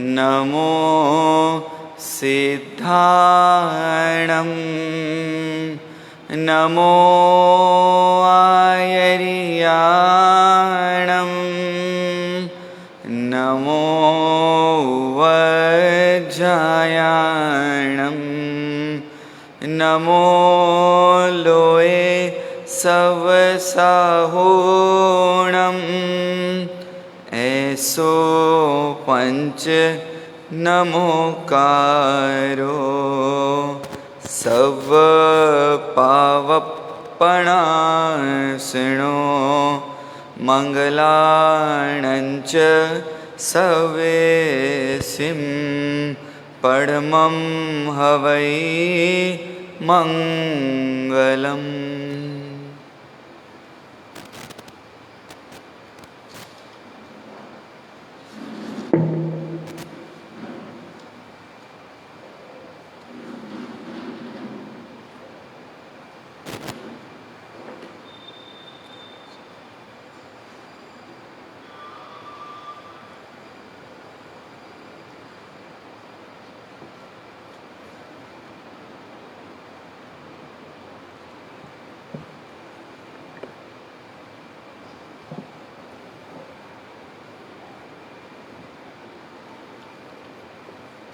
नमो सिद्धाणं नमो आयर्याणं नमो वज्रायाणं नमो लोये सवसाहोणं ऐसो पंच नमोकारो सव पावपणासनो मंगलाणंच सवेसिं परमं हवै मंगलम्।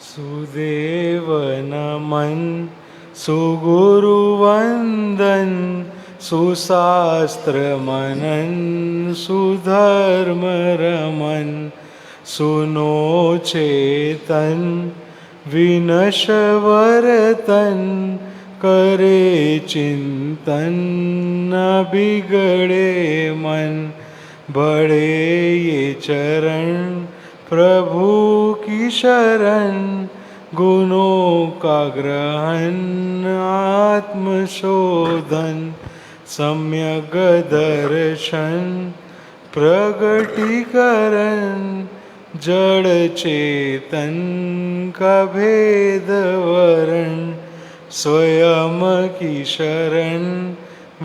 सुदेव नमन सुगुरुवंदन सुशास्त्र मनन सुधर्म रमन सुनो चेतन विनशवरतन करे चिंतन न बिगड़े मन बड़े ये चरण प्रभु की शरण गुणों का ग्रहण आत्मशोधन सम्यक दर्शन प्रगटीकरण जड़ चेतन का भेद वरण स्वयं की शरण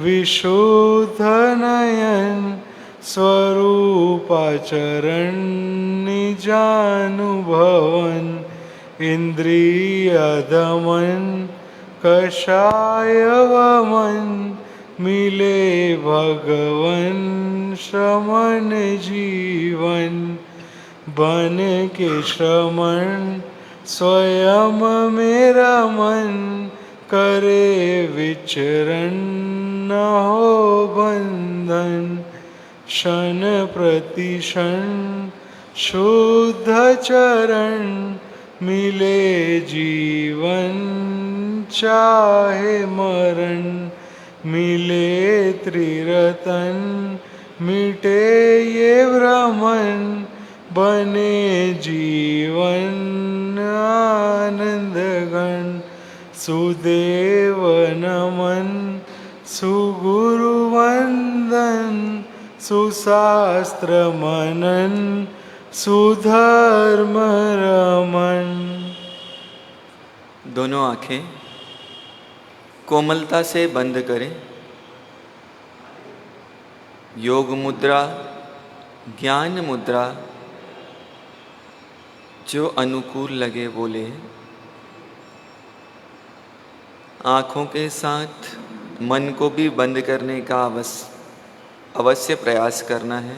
विशुद्ध नयन स्वरूपाचरण निजानुभवन इंद्रिय दमन कषाय वमन मिले भगवन श्रमण जीवन बन के श्रमण स्वयं मेरा मन करे विचरण न हो बंधन क्षण प्रतिक्षण शुद्ध चरण मिले जीवन चाहे मरण मिले त्रिरतन मिटे ये भ्रमण बने जीवन आनंदगण सुदेव नमन सुगुरुवंदन सुशास्त्र मनन सुधर्म रमन। दोनों आंखें कोमलता से बंद करें। योग मुद्रा, ज्ञान मुद्रा, जो अनुकूल लगे बोले। आँखों के साथ मन को भी बंद करने का अवश्य प्रयास करना है।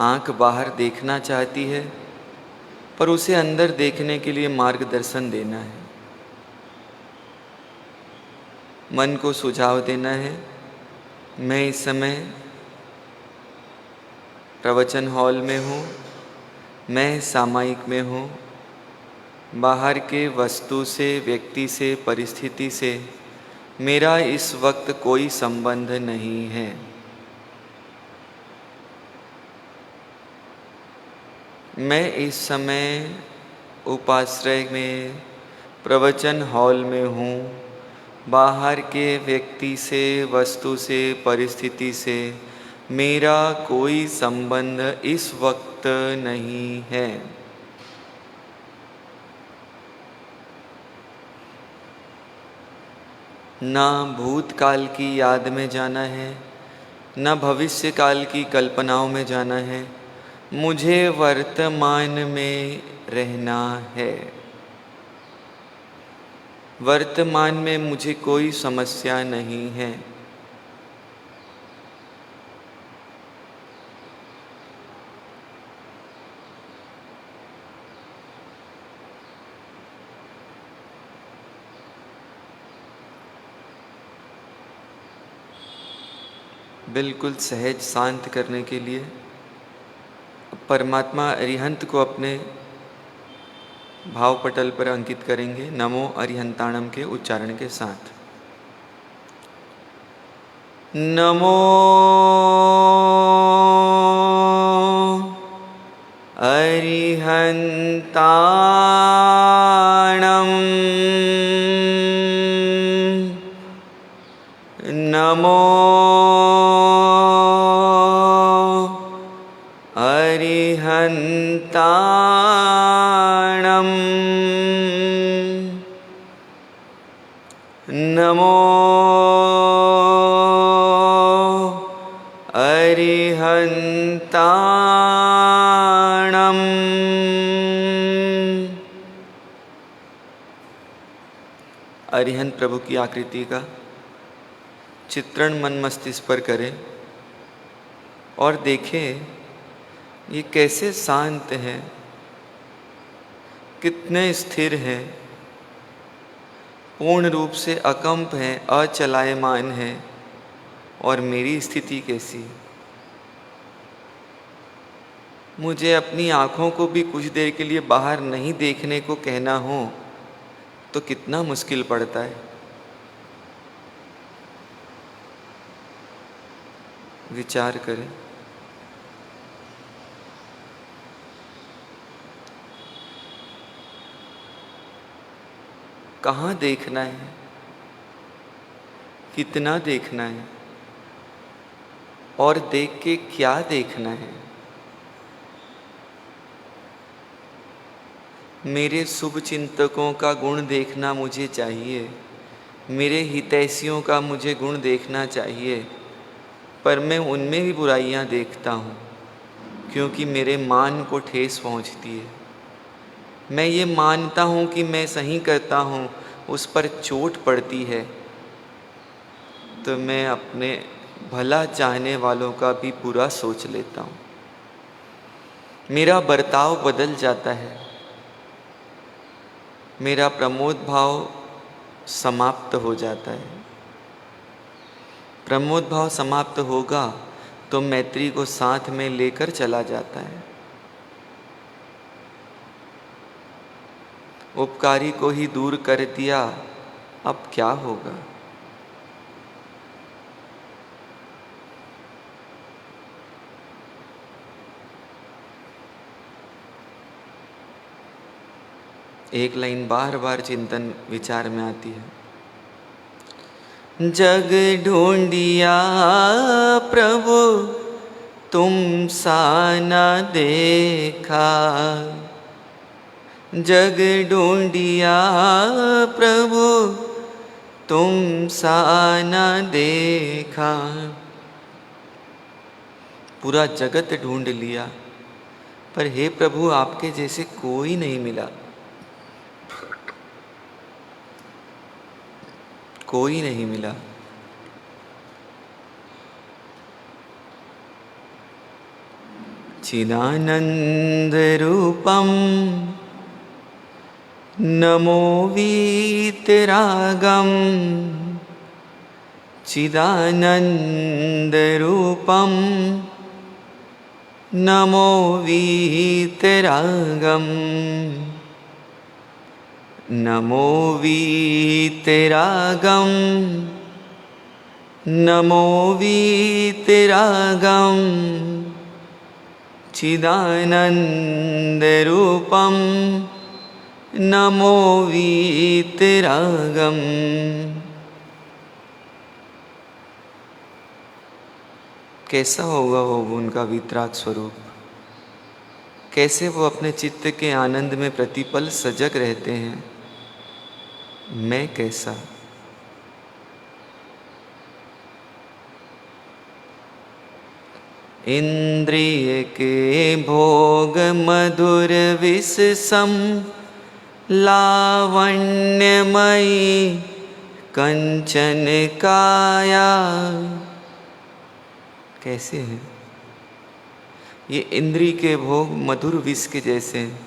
आँख बाहर देखना चाहती है, पर उसे अंदर देखने के लिए मार्गदर्शन देना है। मन को सुझाव देना है, मैं इस समय प्रवचन हॉल में हूँ, मैं सामायिक में हूँ। बाहर के वस्तु से, व्यक्ति से, परिस्थिति से मेरा इस वक्त कोई संबंध नहीं है। मैं इस समय उपाश्रय में प्रवचन हॉल में हूँ। बाहर के व्यक्ति से, वस्तु से, परिस्थिति से मेरा कोई संबंध इस वक्त नहीं है। ना भूतकाल की याद में जाना है, न भविष्य काल की कल्पनाओं में जाना है, मुझे वर्तमान में रहना है। वर्तमान में मुझे कोई समस्या नहीं है। बिल्कुल सहज शांत करने के लिए परमात्मा अरिहंत को अपने भाव पटल पर अंकित करेंगे नमो अरिहंताणम के उच्चारण के साथ। नमो अरिहंताणम, नमो अरिहंताणम, नमो अरिहंताणम। अरिहंत प्रभु की आकृति का चित्रण मन मस्तिष्क पर करें और देखें ये कैसे शांत है, कितने स्थिर है, पूर्ण रूप से अकंप है, अचलायमान है। और मेरी स्थिति कैसी? मुझे अपनी आँखों को भी कुछ देर के लिए बाहर नहीं देखने को कहना हो तो कितना मुश्किल पड़ता है। विचार करें। कहाँ देखना है, कितना देखना है और देख के क्या देखना है। मेरे शुभ चिंतकों का गुण देखना मुझे चाहिए, मेरे हितैषियों का मुझे गुण देखना चाहिए, पर मैं उनमें भी बुराइयां देखता हूँ क्योंकि मेरे मान को ठेस पहुँचती है। मैं ये मानता हूँ कि मैं सही करता हूँ, उस पर चोट पड़ती है तो मैं अपने भला चाहने वालों का भी बुरा सोच लेता हूँ। मेरा बर्ताव बदल जाता है, मेरा प्रमोद भाव समाप्त हो जाता है। प्रमोद भाव समाप्त होगा तो मैत्री को साथ में लेकर चला जाता है। उपकारी को ही दूर कर दिया, अब क्या होगा? एक लाइन बार बार चिंतन विचार में आती है। जग ढूंढिया प्रभु तुम सा न देखा, जग ढूंढिया प्रभु तुम सा न देखा। पूरा जगत ढूंढ लिया पर हे प्रभु आपके जैसे कोई नहीं मिला, कोई नहीं मिला। चिदानंद रूपम नमो वीतरागम, चिदानंद रूपम नमो वीतरागम, नमो वीतरागम, नमो वीतरागम, चिदानंद रूपम नमो वीतरागम। कैसा होगा वो उनका वीतराग स्वरूप? कैसे वो अपने चित्त के आनंद में प्रतिपल सजग रहते हैं? मैं कैसा? इंद्रिय के भोग मधुर विष सम लावण्यमयी कंचन काया। कैसे है ये इंद्रिय के भोग मधुर विष के जैसे हैं,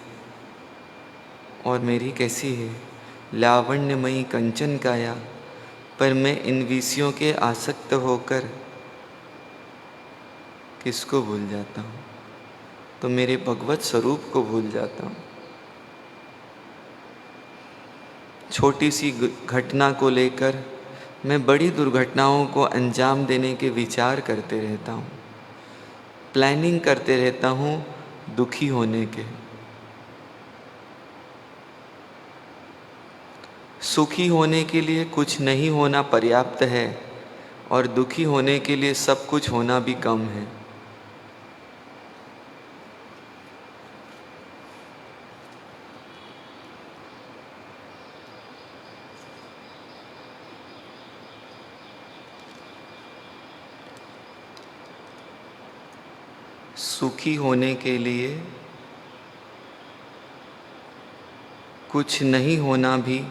और मेरी कैसी है लावण्यमयी कंचन काया। पर मैं इन विषयों के आसक्त होकर किसको भूल जाता हूँ? तो मेरे भगवत स्वरूप को भूल जाता हूँ। छोटी सी घटना को लेकर मैं बड़ी दुर्घटनाओं को अंजाम देने के विचार करते रहता हूँ, प्लानिंग करते रहता हूँ दुखी होने के। सुखी होने के लिए कुछ नहीं होना पर्याप्त है, और दुखी होने के लिए सब कुछ होना भी कम है। सुखी होने के लिए कुछ नहीं होना भी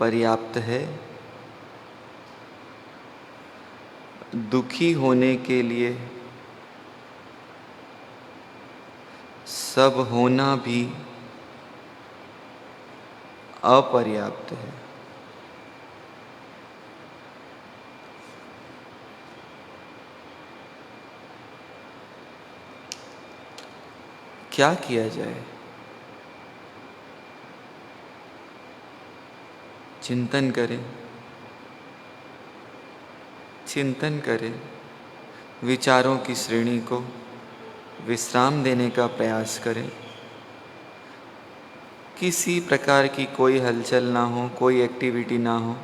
पर्याप्त है। दुखी होने के लिए सब होना भी अपर्याप्त है। क्या किया जाए? चिंतन करें, चिंतन करें, विचारों की श्रेणी को विश्राम देने का प्रयास करें। किसी प्रकार की कोई हलचल ना हो, कोई एक्टिविटी ना हो।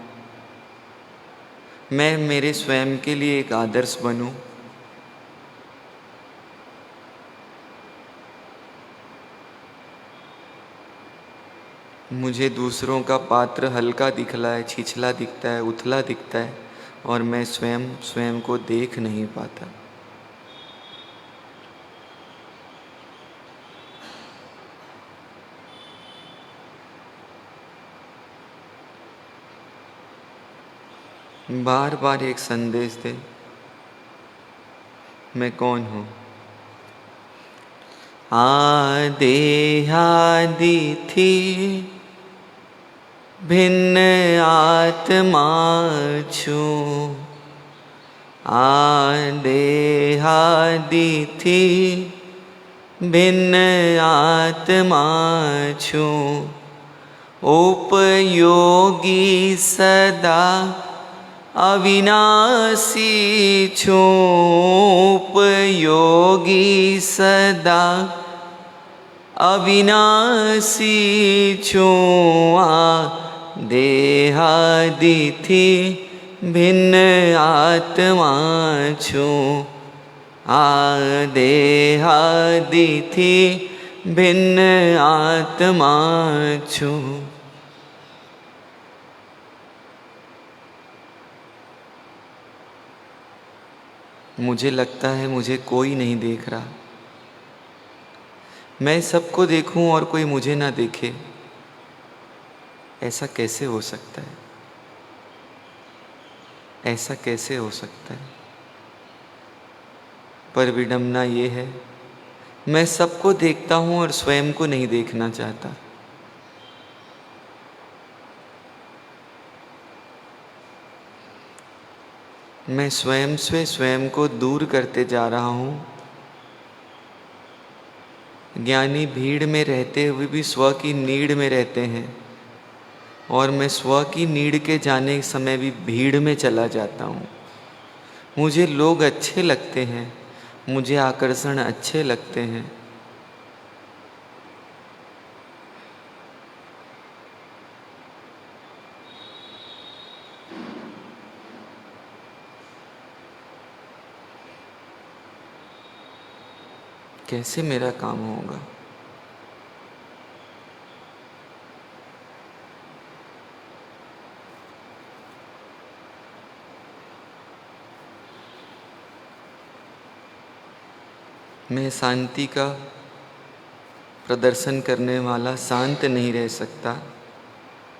मैं मेरे स्वयं के लिए एक आदर्श बनूं। मुझे दूसरों का पात्र हल्का दिखलाए, छिछला दिखता है, उथला दिखता है, और मैं स्वयं को देख नहीं पाता। बार बार एक संदेश दे, मैं कौन हूँ? देहादि थी भिन्न आत्मा छूं। देहादि थी भिन्न आत्मा छूं। उपयोगी सदा अविनाशी छूं। उपयोगी सदा अविनाशी छूं। देहादि थी भिन्न आत्मा छूं। देहादि थी भिन्न आत्मा छूं। मुझे लगता है मुझे कोई नहीं देख रहा। मैं सबको देखूं और कोई मुझे ना देखे, ऐसा कैसे हो सकता है? ऐसा कैसे हो सकता है? पर विडंबना ये है, मैं सबको देखता हूं और स्वयं को नहीं देखना चाहता। मैं स्वयं से स्वयं को दूर करते जा रहा हूं। ज्ञानी भीड़ में रहते हुए भी स्व की नीड़ में रहते हैं, और मैं स्व की नीड़ के जाने समय भी भीड़ में चला जाता हूँ। मुझे लोग अच्छे लगते हैं, मुझे आकर्षण अच्छे लगते हैं, कैसे मेरा काम होगा? मैं शांति का प्रदर्शन करने वाला शांत नहीं रह सकता,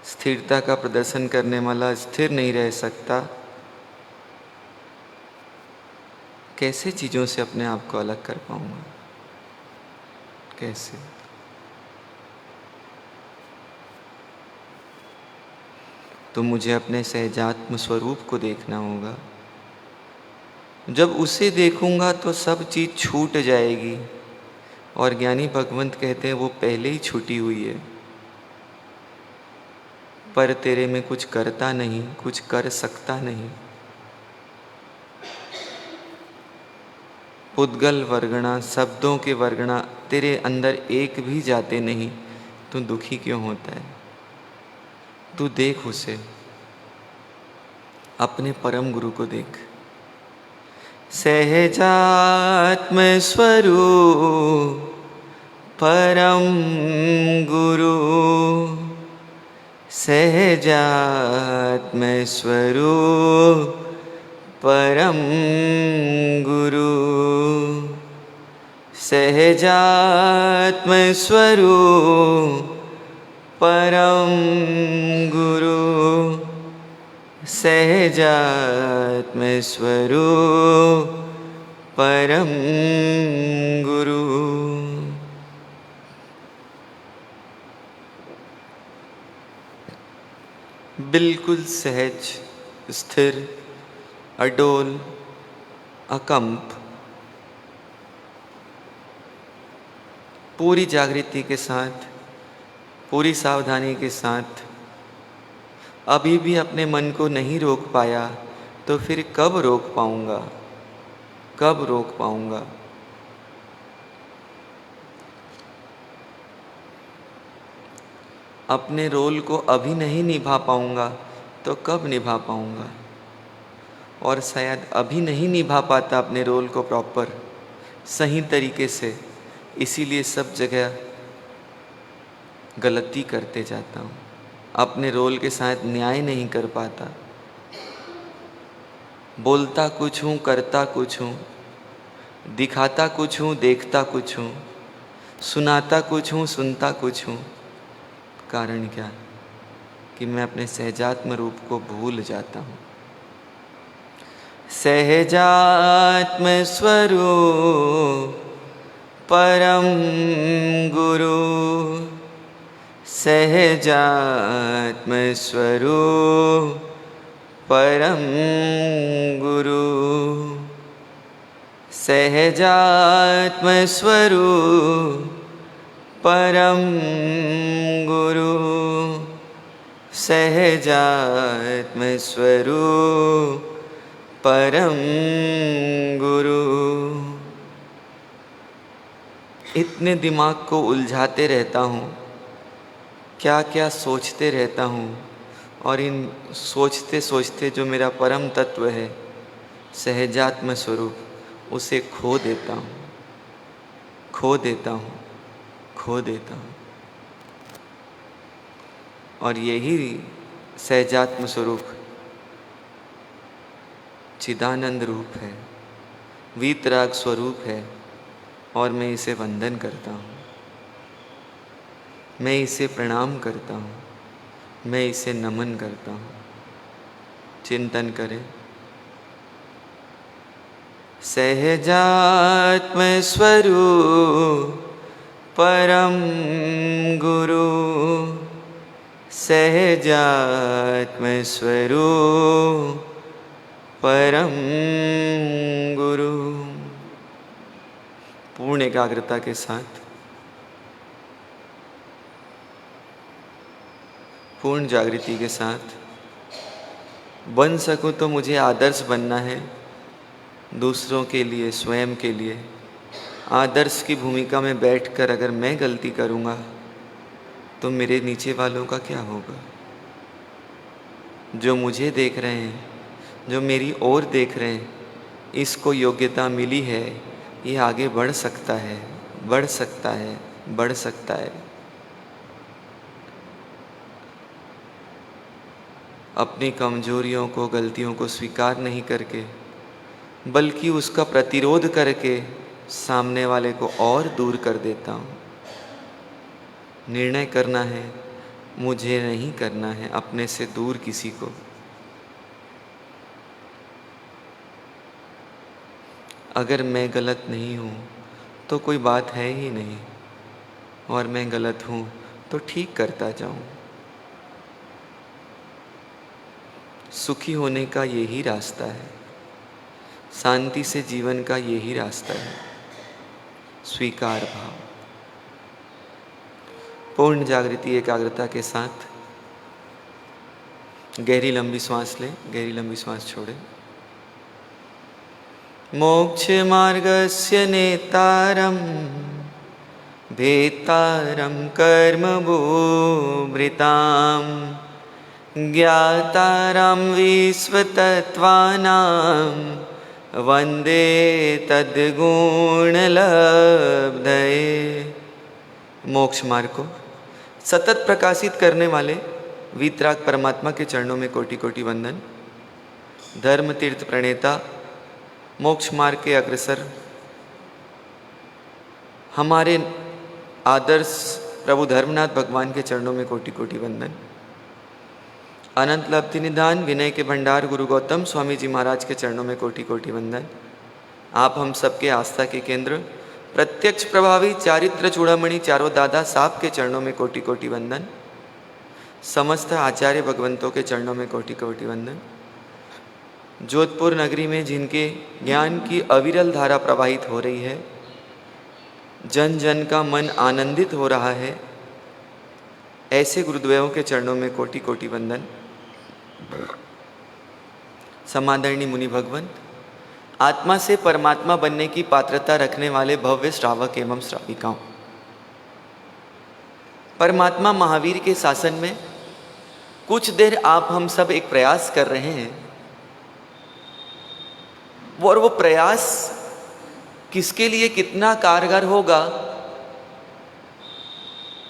स्थिरता का प्रदर्शन करने वाला स्थिर नहीं रह सकता। कैसे चीज़ों से अपने आप को अलग कर पाऊँगा? कैसे? तो मुझे अपने सहजात्म स्वरूप को देखना होगा। जब उसे देखूंगा तो सब चीज़ छूट जाएगी। और ज्ञानी भगवंत कहते हैं वो पहले ही छूटी हुई है, पर तेरे में कुछ करता नहीं, कुछ कर सकता नहीं। पुद्गल वर्गणा, शब्दों के वर्गणा तेरे अंदर एक भी जाते नहीं, तू दुखी क्यों होता है? तू देख उसे, अपने परम गुरु को देख। सहजात्म स्वरूप परम गुरु, सहजात्म स्वरूप परम गुरु, सहजात्म स्वरूप परम गुरु, सहजात्म स्वरूप परम गुरु। बिल्कुल सहज, स्थिर, अडोल, अकंप, पूरी जागृति के साथ, पूरी सावधानी के साथ अभी भी अपने मन को नहीं रोक पाया, तो फिर कब रोक पाऊंगा? कब रोक पाऊंगा? अपने रोल को अभी नहीं निभा पाऊंगा तो कब निभा पाऊंगा? और शायद अभी नहीं निभा पाता अपने रोल को प्रॉपर, सही तरीके से, इसीलिए सब जगह गलती करते जाता हूँ, अपने रोल के साथ न्याय नहीं कर पाता। बोलता कुछ हूँ, करता कुछ हूँ, दिखाता कुछ हूँ, देखता कुछ हूँ, सुनाता कुछ हूँ, सुनता कुछ हूँ। कारण क्या? कि मैं अपने सहजात्म रूप को भूल जाता हूँ। सहजात्म स्वरूप परम गुरु, सहजात्म स्वरूप परम गुरु, सहजात्म स्वरूप परम गुरु, सहजात्म स्वरूप परम गुरु। इतने दिमाग को उलझाते रहता हूँ, क्या क्या सोचते रहता हूँ, और इन सोचते सोचते जो मेरा परम तत्व है, सहजात्म स्वरूप, उसे खो देता हूँ, खो देता हूँ, खो देता हूँ। और यही सहजात्म स्वरूप चिदानंद रूप है, वीतराग स्वरूप है, और मैं इसे वंदन करता हूँ, मैं इसे प्रणाम करता हूँ, मैं इसे नमन करता हूँ। चिंतन करें। सहजात्म स्वरूप परम गुरु, सहजात्म स्वरूप परम गुरु। पूर्ण एकाग्रता के साथ, पूर्ण जागृति के साथ, बन सकूं तो मुझे आदर्श बनना है दूसरों के लिए, स्वयं के लिए। आदर्श की भूमिका में बैठकर अगर मैं गलती करूंगा तो मेरे नीचे वालों का क्या होगा? जो मुझे देख रहे हैं, जो मेरी ओर देख रहे हैं, इसको योग्यता मिली है, ये आगे बढ़ सकता है, बढ़ सकता है, बढ़ सकता है। अपनी कमजोरियों को, गलतियों को स्वीकार नहीं करके, बल्कि उसका प्रतिरोध करके सामने वाले को और दूर कर देता हूँ। निर्णय करना है, मुझे नहीं करना है अपने से दूर किसी को। अगर मैं गलत नहीं हूँ तो कोई बात है ही नहीं, और मैं गलत हूँ तो ठीक करता जाऊँ। सुखी होने का यही रास्ता है, शांति से जीवन का यही रास्ता है, स्वीकार भाव। पूर्ण जागृति एकाग्रता के साथ गहरी लंबी सांस लें, गहरी लंबी सांस छोड़ें। मोक्ष मार्गस्य नेतारं भेतारं कर्मभूभृतां ज्ञातारं विश्वतत्त्वानां वन्दे तद्गुणलब्धये। मोक्ष मार्ग को सतत प्रकाशित करने वाले वीतराग परमात्मा के चरणों में कोटि कोटि वंदन। धर्म तीर्थ प्रणेता, मोक्ष मार्ग के अग्रसर हमारे आदर्श प्रभु धर्मनाथ भगवान के चरणों में कोटि कोटि वंदन। अनंत लब्धि निधान विनय के भंडार गुरु गौतम स्वामी जी महाराज के चरणों में कोटि कोटि वंदन। आप हम सबके आस्था के केंद्र, प्रत्यक्ष प्रभावी चारित्र चूड़ामणि चारों दादा साहब के चरणों में कोटि कोटि वंदन। समस्त आचार्य भगवंतों के चरणों में कोटि कोटि वंदन। जोधपुर नगरी में जिनके ज्ञान की अविरल धारा प्रवाहित हो रही है, जन जन का मन आनंदित हो रहा है, ऐसे गुरुदेवों के चरणों में कोटि कोटि वंदन। समादरणीय मुनि भगवंत, आत्मा से परमात्मा बनने की पात्रता रखने वाले भव्य श्रावक एवं श्राविकाओं, परमात्मा महावीर के शासन में कुछ देर आप हम सब एक प्रयास कर रहे हैं, और वो प्रयास किसके लिए कितना कारगर होगा,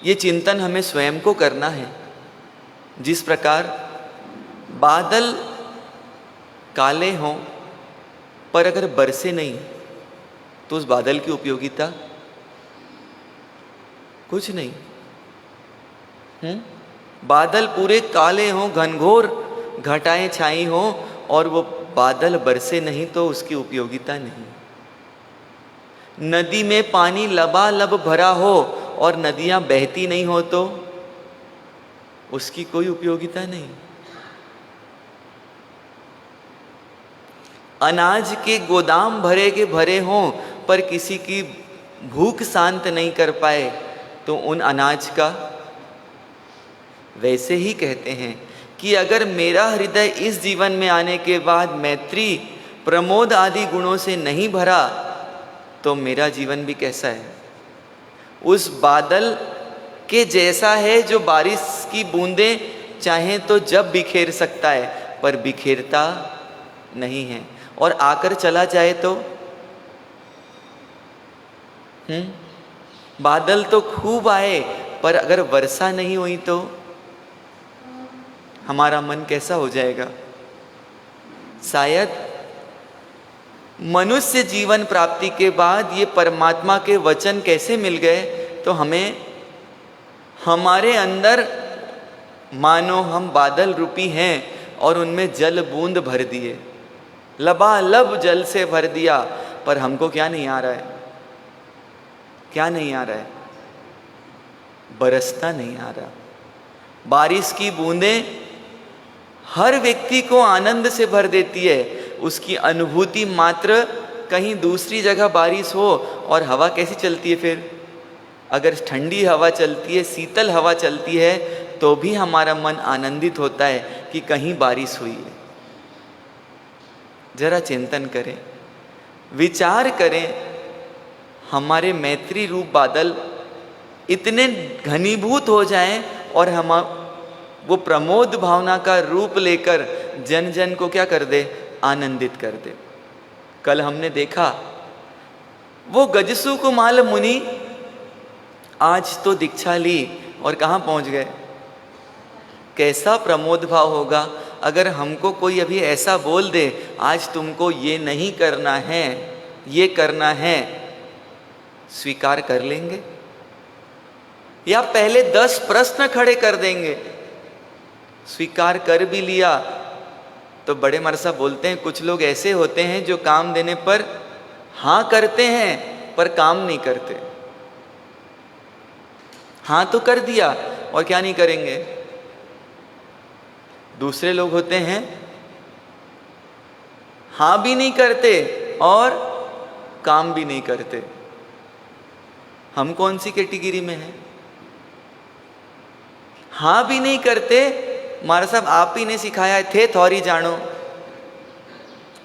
ये चिंतन हमें स्वयं को करना है। जिस प्रकार बादल काले हों पर अगर बरसे नहीं तो उस बादल की उपयोगिता कुछ नहीं। बादल पूरे काले हों, घनघोर घटाएं छाई हों और वो बादल बरसे नहीं तो उसकी उपयोगिता नहीं। नदी में पानी लबालब भरा हो और नदियां बहती नहीं हो तो उसकी कोई उपयोगिता नहीं। अनाज के गोदाम भरे के भरे हों पर किसी की भूख शांत नहीं कर पाए तो उन अनाज का। वैसे ही कहते हैं कि अगर मेरा हृदय इस जीवन में आने के बाद मैत्री, प्रमोद आदि गुणों से नहीं भरा तो मेरा जीवन भी कैसा है? उस बादल के जैसा है जो बारिश की बूंदें चाहे तो जब बिखेर सकता है पर बिखेरता नहीं है, और आकर चला जाए तो बादल तो खूब आए पर अगर वर्षा नहीं हुई तो हमारा मन कैसा हो जाएगा? शायद मनुष्य जीवन प्राप्ति के बाद ये परमात्मा के वचन कैसे मिल गए तो हमें हमारे अंदर मानो हम बादल रूपी हैं और उनमें जल बूंद भर दिए, लबालब जल से भर दिया, पर हमको क्या नहीं आ रहा है? क्या नहीं आ रहा है? बरसता नहीं आ रहा। बारिश की बूंदें हर व्यक्ति को आनंद से भर देती है, उसकी अनुभूति मात्र कहीं दूसरी जगह बारिश हो और हवा कैसी चलती है फिर? अगर ठंडी हवा चलती है, शीतल हवा चलती है तो भी हमारा मन आनंदित होता है कि कहीं बारिश हुई है। जरा चिंतन करें, विचार करें, हमारे मैत्री रूप बादल इतने घनीभूत हो जाएं और हम वो प्रमोद भावना का रूप लेकर जन जन को क्या कर दे? आनंदित कर दे। कल हमने देखा वो गजसु कुमाल मुनि आज तो दीक्षा ली और कहाँ पहुँच गए? कैसा प्रमोद भाव होगा अगर हमको कोई अभी ऐसा बोल दे, आज तुमको ये नहीं करना है, ये करना है, स्वीकार कर लेंगे या पहले 10 प्रश्न खड़े कर देंगे? स्वीकार कर भी लिया तो बड़े मर साहब बोलते हैं कुछ लोग ऐसे होते हैं जो काम देने पर हाँ करते हैं पर काम नहीं करते। हाँ तो कर दिया और क्या नहीं करेंगे। दूसरे लोग होते हैं हाँ भी नहीं करते और काम भी नहीं करते। हम कौन सी कैटेगरी में हैं? हाँ भी नहीं करते, मारा साहब आप ही ने सिखाया थे थौरी जानो।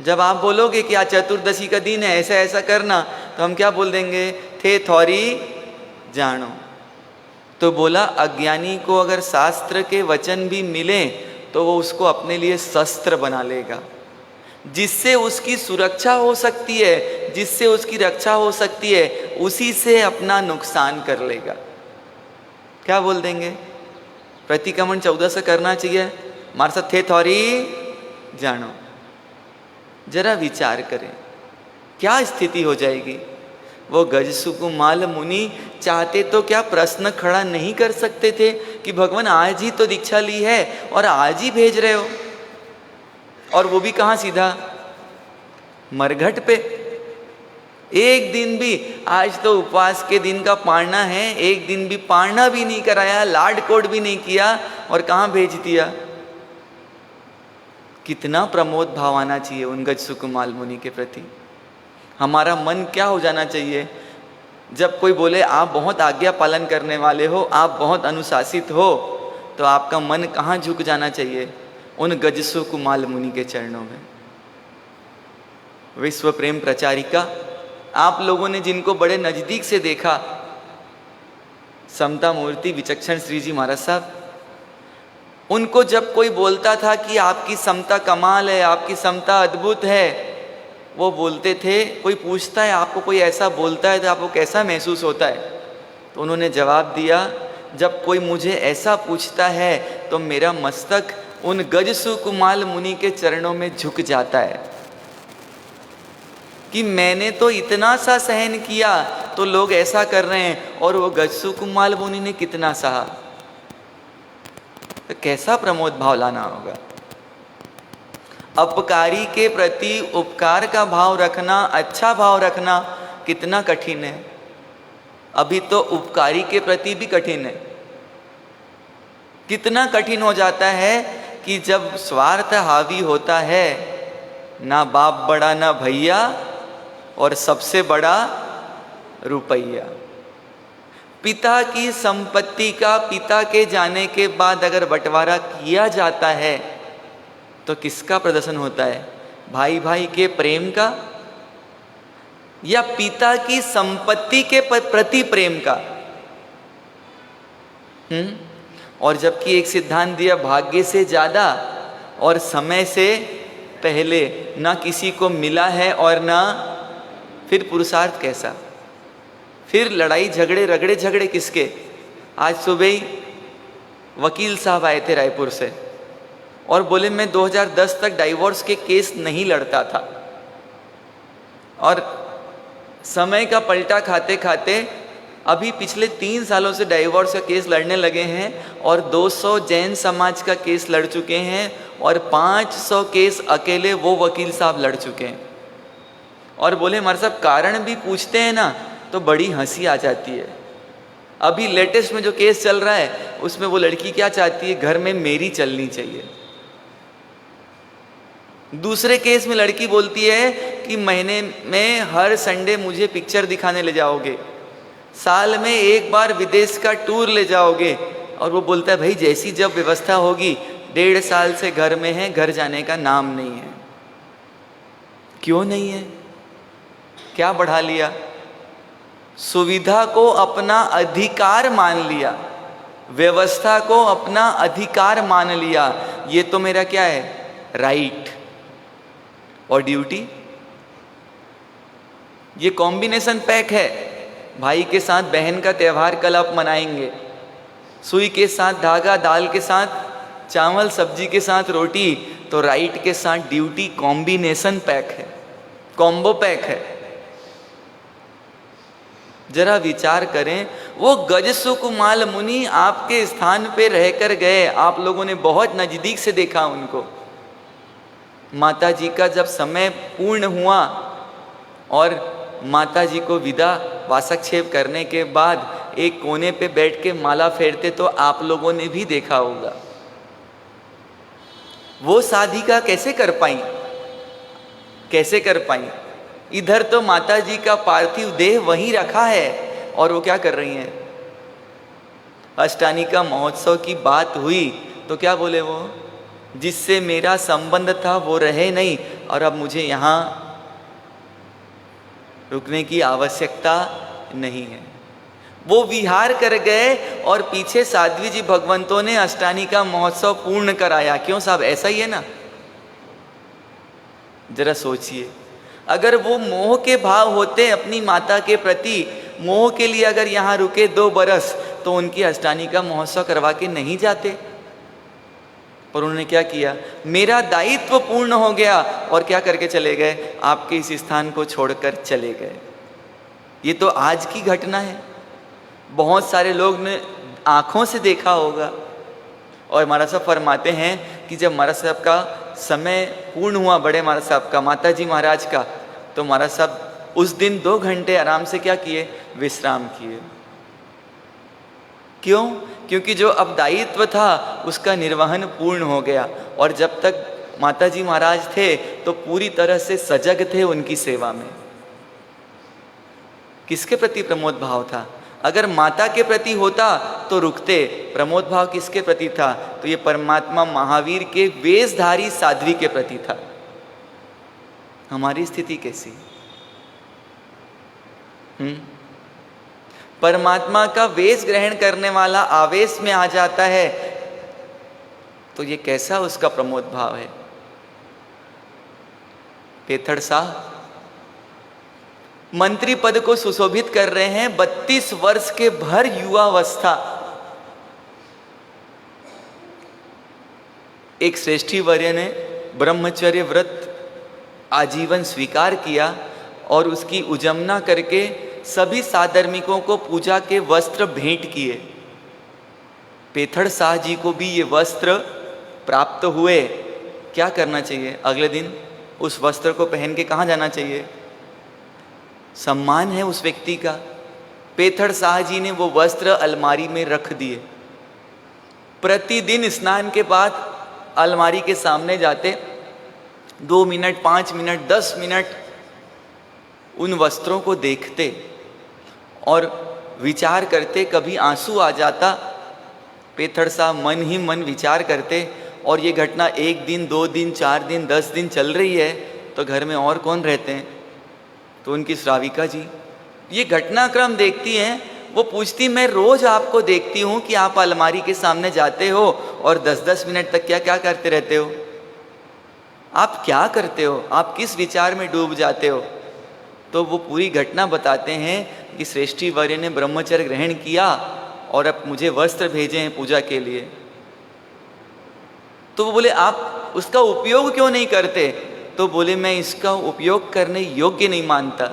जब आप बोलोगे कि आज चतुर्दशी का दिन है, ऐसा ऐसा करना, तो हम क्या बोल देंगे? थे थौरी जानो। तो बोला अज्ञानी को अगर शास्त्र के वचन भी मिले तो वो उसको अपने लिए शस्त्र बना लेगा, जिससे उसकी सुरक्षा हो सकती है, जिससे उसकी रक्षा हो सकती है, उसी से अपना नुकसान कर लेगा। क्या बोल देंगे? प्रतिक्रमण 14 से करना चाहिए, हमारे साथ थे थौरी जानो। जरा विचार करें क्या स्थिति हो जाएगी। वो गजसुकुमाल मुनि चाहते तो क्या प्रश्न खड़ा नहीं कर सकते थे कि भगवान आज ही तो दीक्षा ली है और आज ही भेज रहे हो, और वो भी कहाँ? सीधा मरघट पे। एक दिन भी, आज तो उपवास के दिन का पारना है, एक दिन भी पारना भी नहीं कराया, लाड कोड भी नहीं किया और कहाँ भेज दिया। कितना प्रमोद भाव आना चाहिए उन गजसुकुमाल मुनि के प्रति। हमारा मन क्या हो जाना चाहिए जब कोई बोले आप बहुत आज्ञा पालन करने वाले हो, आप बहुत अनुशासित हो, तो आपका मन कहाँ झुक जाना चाहिए? उन गजसुकुमाल मुनि के चरणों में। विश्व प्रेम प्रचारिका, आप लोगों ने जिनको बड़े नजदीक से देखा, समता मूर्ति विचक्षण श्री जी महाराज साहब, उनको जब कोई बोलता था कि आपकी समता कमाल है, आपकी समता अद्भुत है, वो बोलते थे, कोई पूछता है आपको कोई ऐसा बोलता है तो आपको कैसा महसूस होता है? तो उन्होंने जवाब दिया, जब कोई मुझे ऐसा पूछता है तो मेरा मस्तक उन गजसुकुमाल मुनि के चरणों में झुक जाता है कि मैंने तो इतना सा सहन किया तो लोग ऐसा कर रहे हैं, और वो गजसुकुमाल मुनि ने कितना सहा। तो कैसा प्रमोद भाव लाना होगा। अपकारी के प्रति उपकार का भाव रखना, अच्छा भाव रखना कितना कठिन है। अभी तो उपकारी के प्रति भी कठिन है। कितना कठिन हो जाता है कि जब स्वार्थ हावी होता है, ना बाप बड़ा ना भैया, और सबसे बड़ा रुपया। पिता की संपत्ति का पिता के जाने के बाद अगर बंटवारा किया जाता है तो किसका प्रदर्शन होता है? भाई भाई के प्रेम का या पिता की संपत्ति के प्रति प्रेम का? और जबकि एक सिद्धांत दिया, भाग्य से ज्यादा और समय से पहले ना किसी को मिला है और ना फिर पुरुषार्थ कैसा, फिर लड़ाई झगड़े किसके? आज सुबह ही वकील साहब आए थे रायपुर से और बोले मैं 2010 तक डाइवोर्स के केस नहीं लड़ता था, और समय का पलटा खाते खाते अभी पिछले 3 सालों से डाइवोर्स का केस लड़ने लगे हैं, और 200 जैन समाज का केस लड़ चुके हैं, और 500 केस अकेले वो वकील साहब लड़ चुके हैं। और बोले हमारे साहब कारण भी पूछते हैं ना तो बड़ी हंसी आ जाती है। अभी लेटेस्ट में जो केस चल रहा है उसमें वो लड़की क्या चाहती है? घर में मेरी चलनी चाहिए। दूसरे केस में लड़की बोलती है कि महीने में हर संडे मुझे पिक्चर दिखाने ले जाओगे, साल में एक बार विदेश का टूर ले जाओगे, और वो बोलता है भाई जैसी जब व्यवस्था होगी, 1.5 साल से घर में है, घर जाने का नाम नहीं है। क्यों नहीं है? क्या बढ़ा लिया? सुविधा को अपना अधिकार मान लिया, व्यवस्था को अपना अधिकार मान लिया। ये तो मेरा क्या है? राइट और ड्यूटी। ये कॉम्बिनेशन पैक है। भाई के साथ बहन का त्यौहार कल आप मनाएंगे, सुई के साथ धागा, दाल के साथ चावल, सब्जी के साथ रोटी, तो राइट के साथ ड्यूटी। कॉम्बिनेशन पैक है, कॉम्बो पैक है। जरा विचार करें, वो गजसुकुमाल मुनि आपके स्थान पे रहकर गए, आप लोगों ने बहुत नजदीक से देखा उनको। माता जी का जब समय पूर्ण हुआ और माता जी को विदा वासक्षेप करने के बाद एक कोने पे बैठ के माला फेरते तो आप लोगों ने भी देखा होगा। वो साधिका कैसे कर पाई, कैसे कर पाई? इधर तो माता जी का पार्थिव देह वहीं रखा है और वो क्या कर रही हैं? अष्टानिका महोत्सव की बात हुई तो क्या बोले वो, जिससे मेरा संबंध था वो रहे नहीं और अब मुझे यहाँ रुकने की आवश्यकता नहीं है। वो विहार कर गए और पीछे साध्वी जी भगवंतों ने अष्टानिका महोत्सव पूर्ण कराया। क्यों साहब, ऐसा ही है ना? जरा सोचिए, अगर वो मोह के भाव होते अपनी माता के प्रति, मोह के लिए अगर यहाँ रुके 2 बरस तो उनकी अष्टानिका महोत्सव करवा के नहीं जाते। पर उन्होंने क्या किया, मेरा दायित्व पूर्ण हो गया और क्या करके चले गए, आपके इस स्थान को छोड़कर चले गए। ये तो आज की घटना है, बहुत सारे लोग ने आँखों से देखा होगा। और महाराज साहब फरमाते हैं कि जब महाराज साहब का समय पूर्ण हुआ, बड़े महाराज साहब का, माता जी महाराज का, तो महाराज साहब उस दिन 2 घंटे आराम से क्या किए, विश्राम किए। क्यों? क्योंकि जो अब दायित्व था उसका निर्वहन पूर्ण हो गया। और जब तक माता जी महाराज थे तो पूरी तरह से सजग थे उनकी सेवा में। किसके प्रति प्रमोद भाव था? अगर माता के प्रति होता तो रुकते, प्रमोद भाव किसके प्रति था? तो ये परमात्मा महावीर के वेशधारी साध्वी के प्रति था। हमारी स्थिति कैसी? परमात्मा का वेश ग्रहण करने वाला आवेश में आ जाता है तो ये कैसा उसका प्रमोद भाव है। पेथड़ साह मंत्री पद को सुशोभित कर रहे हैं, 32 वर्ष के भर युवावस्था। एक श्रेष्ठी वर्य ने ब्रह्मचर्य व्रत आजीवन स्वीकार किया और उसकी उजमना करके सभी साधर्मिकों को पूजा के वस्त्र भेंट किए। पेथड़ शाह जी को भी ये वस्त्र प्राप्त हुए। क्या करना चाहिए? अगले दिन उस वस्त्र को पहन के कहाँ जाना चाहिए? सम्मान है उस व्यक्ति का। पेथड़ शाह जी ने वो वस्त्र अलमारी में रख दिए। प्रतिदिन स्नान के बाद अलमारी के सामने जाते, 2 मिनट, 5 मिनट, 10 मिनट उन वस्त्रों को देखते और विचार करते। कभी आंसू आ जाता, पेथड़ साहब मन ही मन विचार करते। और ये घटना 1 दिन, 2 दिन, 4 दिन, 10 दिन चल रही है तो घर में और कौन रहते हैं? तो उनकी श्राविका जी ये घटनाक्रम देखती हैं। वो पूछती, मैं रोज आपको देखती हूँ कि आप अलमारी के सामने जाते हो और 10-10 मिनट तक क्या क्या करते रहते हो? आप क्या करते हो? आप किस विचार में डूब जाते हो? तो वो पूरी घटना बताते हैं कि श्रेष्ठी वर्य ने ब्रह्मचर्य ग्रहण किया और अब मुझे वस्त्र भेजे हैं पूजा के लिए। तो वो बोले, आप उसका उपयोग क्यों नहीं करते? तो बोले, मैं इसका उपयोग करने योग्य नहीं मानता,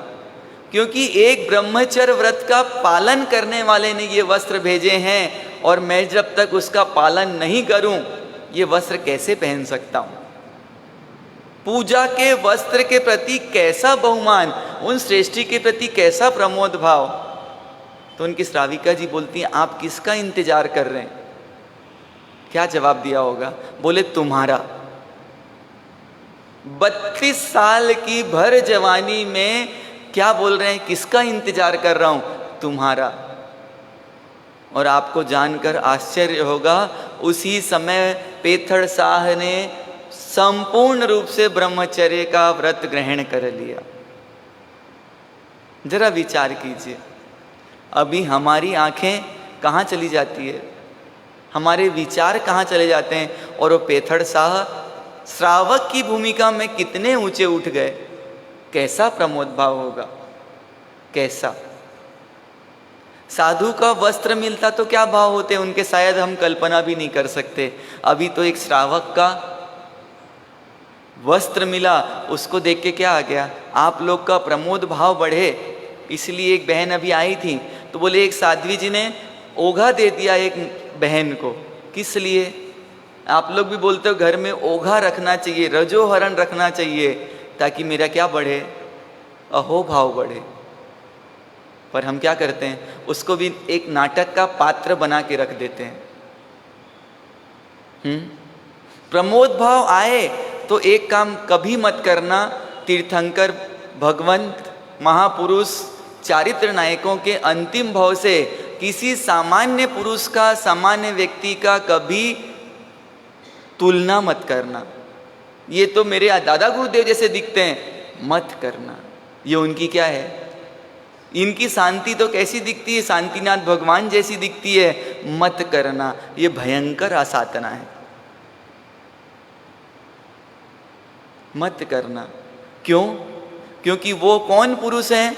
क्योंकि एक ब्रह्मचर्य व्रत का पालन करने वाले ने ये वस्त्र भेजे हैं और मैं जब तक उसका पालन नहीं करूं ये वस्त्र कैसे पहन सकता हूं? पूजा के वस्त्र के प्रति कैसा बहुमान, उन श्रेष्ठी के प्रति कैसा प्रमोद भाव। तो उनकी श्राविका जी बोलती हैं, आप किसका इंतजार कर रहे हैं? क्या जवाब दिया होगा? बोले, तुम्हारा। 32 साल की भर जवानी में क्या बोल रहे हैं? किसका इंतजार कर रहा हूं? तुम्हारा। और आपको जानकर आश्चर्य होगा, उसी समय पेथड़ शाह ने संपूर्ण रूप से ब्रह्मचर्य का व्रत ग्रहण कर लिया। जरा विचार कीजिए, अभी हमारी आंखें कहाँ चली जाती है, हमारे विचार कहाँ चले जाते हैं। और वो पेथड़ शाह श्रावक की भूमिका में कितने ऊंचे उठ गए। कैसा प्रमोद भाव होगा, कैसा। साधु का वस्त्र मिलता तो क्या भाव होते उनके, शायद हम कल्पना भी नहीं कर सकते। अभी तो एक श्रावक का वस्त्र मिला, उसको देख के क्या आ गया? आप लोग का प्रमोद भाव बढ़े, इसलिए एक बहन अभी आई थी, तो बोले एक साध्वी जी ने ओघा दे दिया एक बहन को। किस लिए? आप लोग भी बोलते हो घर में ओघा रखना चाहिए, रजोहरण रखना चाहिए, ताकि मेरा क्या बढ़े, अहोभाव बढ़े। पर हम क्या करते हैं, उसको भी एक नाटक का पात्र बना के रख देते हैं। प्रमोद भाव आए तो एक काम कभी मत करना, तीर्थंकर, भगवंत, महापुरुष, चारित्र नायकों के अंतिम भाव से किसी सामान्य पुरुष का, सामान्य व्यक्ति का कभी तुलना मत करना। ये तो मेरे दादा गुरुदेव जैसे दिखते हैं, मत करना। ये उनकी क्या है, इनकी शांति तो कैसी दिखती है, शांतिनाथ भगवान जैसी दिखती है, मत करना। ये भयंकर आसाधना है, मत करना। क्यों? क्योंकि वो कौन पुरुष हैं,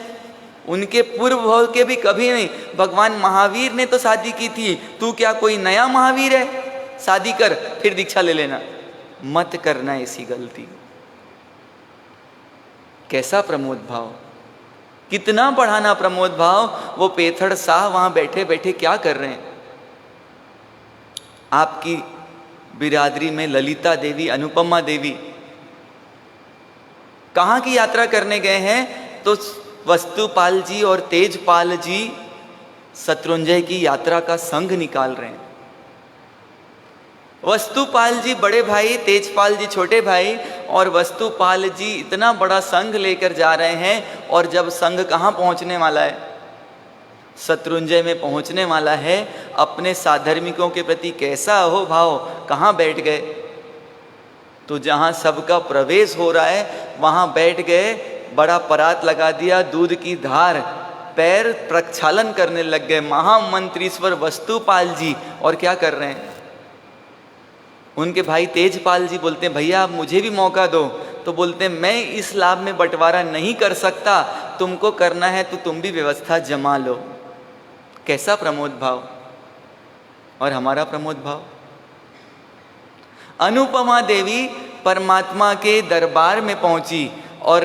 उनके पूर्व भाव के भी कभी नहीं। भगवान महावीर ने तो शादी की थी, तू क्या कोई नया महावीर है? शादी कर फिर दीक्षा ले लेना। मत करना ऐसी गलती। कैसा प्रमोद भाव, कितना बढ़ाना प्रमोद भाव। वो पेथड़ शाह वहां बैठे बैठे क्या कर रहे हैं? आपकी बिरादरी में ललिता देवी, अनुपमा देवी कहाँ की यात्रा करने गए हैं? तो वस्तुपाल जी और तेजपाल जी शत्रुंजय की यात्रा का संग निकाल रहे हैं। वस्तुपाल जी बड़े भाई, तेजपाल जी छोटे भाई, और वस्तुपाल जी इतना बड़ा संघ लेकर जा रहे हैं। और जब संघ कहाँ पहुँचने वाला है? शत्रुंजय में पहुँचने वाला है। अपने साधर्मिकों के प्रति कैसा हो भाव, कहाँ बैठ गए? तो जहाँ सबका प्रवेश हो रहा है वहाँ बैठ गए, बड़ा परात लगा दिया, दूध की धार, पैर प्रक्षालन करने लग गए महामंत्रीश्वर वस्तुपाल जी। और क्या कर रहे हैं? उनके भाई तेजपाल जी बोलते हैं भैया आप मुझे भी मौका दो। तो बोलते हैं मैं इस लाभ में बंटवारा नहीं कर सकता, तुमको करना है तो तुम भी व्यवस्था जमा लो। कैसा प्रमोद भाव। और हमारा प्रमोद भाव। अनुपमा देवी परमात्मा के दरबार में पहुंची और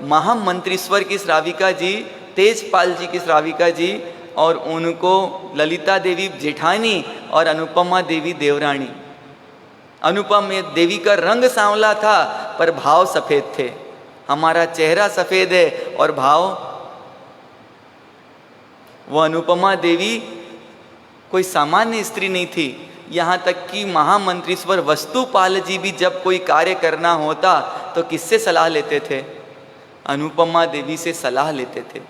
महामंत्रीश्वर की श्राविका जी, तेजपाल जी की श्राविका जी, और उनको ललिता देवी जेठानी और अनुपमा देवी देवरानी। अनुपमा देवी का रंग सांवला था पर भाव सफेद थे। हमारा चेहरा सफेद है और भाव। वो अनुपमा देवी कोई सामान्य स्त्री नहीं थी। यहाँ तक कि महामंत्रीश्वर वस्तुपाल जी भी जब कोई कार्य करना होता तो किससे सलाह लेते थे? अनुपमा देवी से सलाह लेते थे।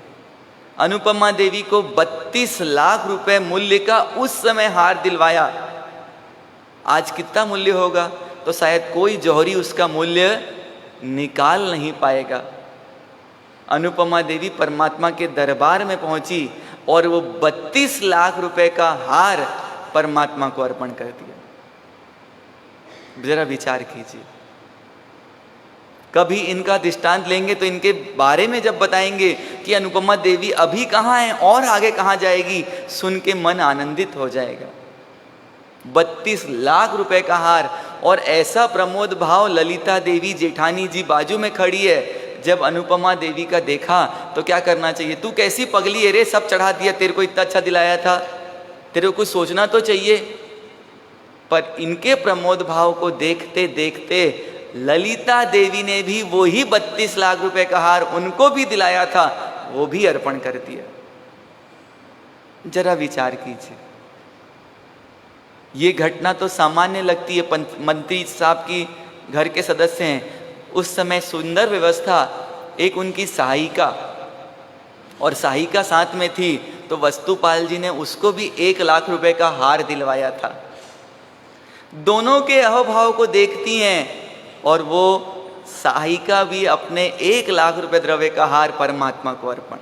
अनुपमा देवी को 32 लाख रुपए मूल्य का उस समय हार दिलवाया। आज कितना मूल्य होगा? तो शायद कोई जौहरी उसका मूल्य निकाल नहीं पाएगा। अनुपमा देवी परमात्मा के दरबार में पहुंची और वो 32 लाख रुपए का हार परमात्मा को अर्पण कर दिया। जरा विचार कीजिए। कभी इनका दृष्टांत लेंगे तो इनके बारे में जब बताएंगे कि अनुपमा देवी अभी कहाँ है और आगे कहाँ जाएगी, सुन के मन आनंदित हो जाएगा। 32 लाख रुपए का हार। और ऐसा प्रमोद भाव, ललिता देवी जेठानी जी बाजू में खड़ी है। जब अनुपमा देवी का देखा तो क्या करना चाहिए? तू कैसी पगली है रे, सब चढ़ा दिया, तेरे को इतना अच्छा दिलाया था, तेरे को कुछ सोचना तो चाहिए। पर इनके प्रमोद भाव को देखते देखते ललिता देवी ने भी वही 32 लाख रुपए का हार उनको भी दिलाया था, वो भी अर्पण कर दिया। जरा विचार कीजिए। ये घटना तो सामान्य लगती है, मंत्री साहब की घर के सदस्य हैं, उस समय सुंदर व्यवस्था, एक उनकी सहायिका और सहायिका साथ में थी, तो वस्तुपाल जी ने उसको भी 1 लाख रुपए का हार दिलवाया था। दोनों के अहोभाव को देखती हैं और वो सहायिका भी अपने 1 लाख रुपए द्रव्य का हार परमात्मा को अर्पण।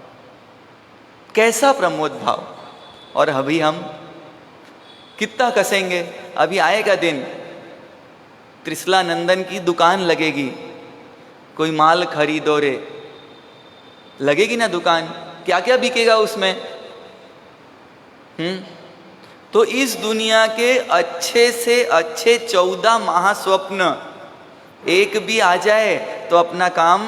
कैसा प्रमोद भाव। और अभी हम कितना कसेंगे। अभी आएगा दिन, त्रिशला नंदन की दुकान लगेगी, कोई माल खरीदो रे, लगेगी ना दुकान, क्या क्या बिकेगा उसमें। तो इस दुनिया के अच्छे से अच्छे 14 महास्वप्न एक भी आ जाए तो अपना काम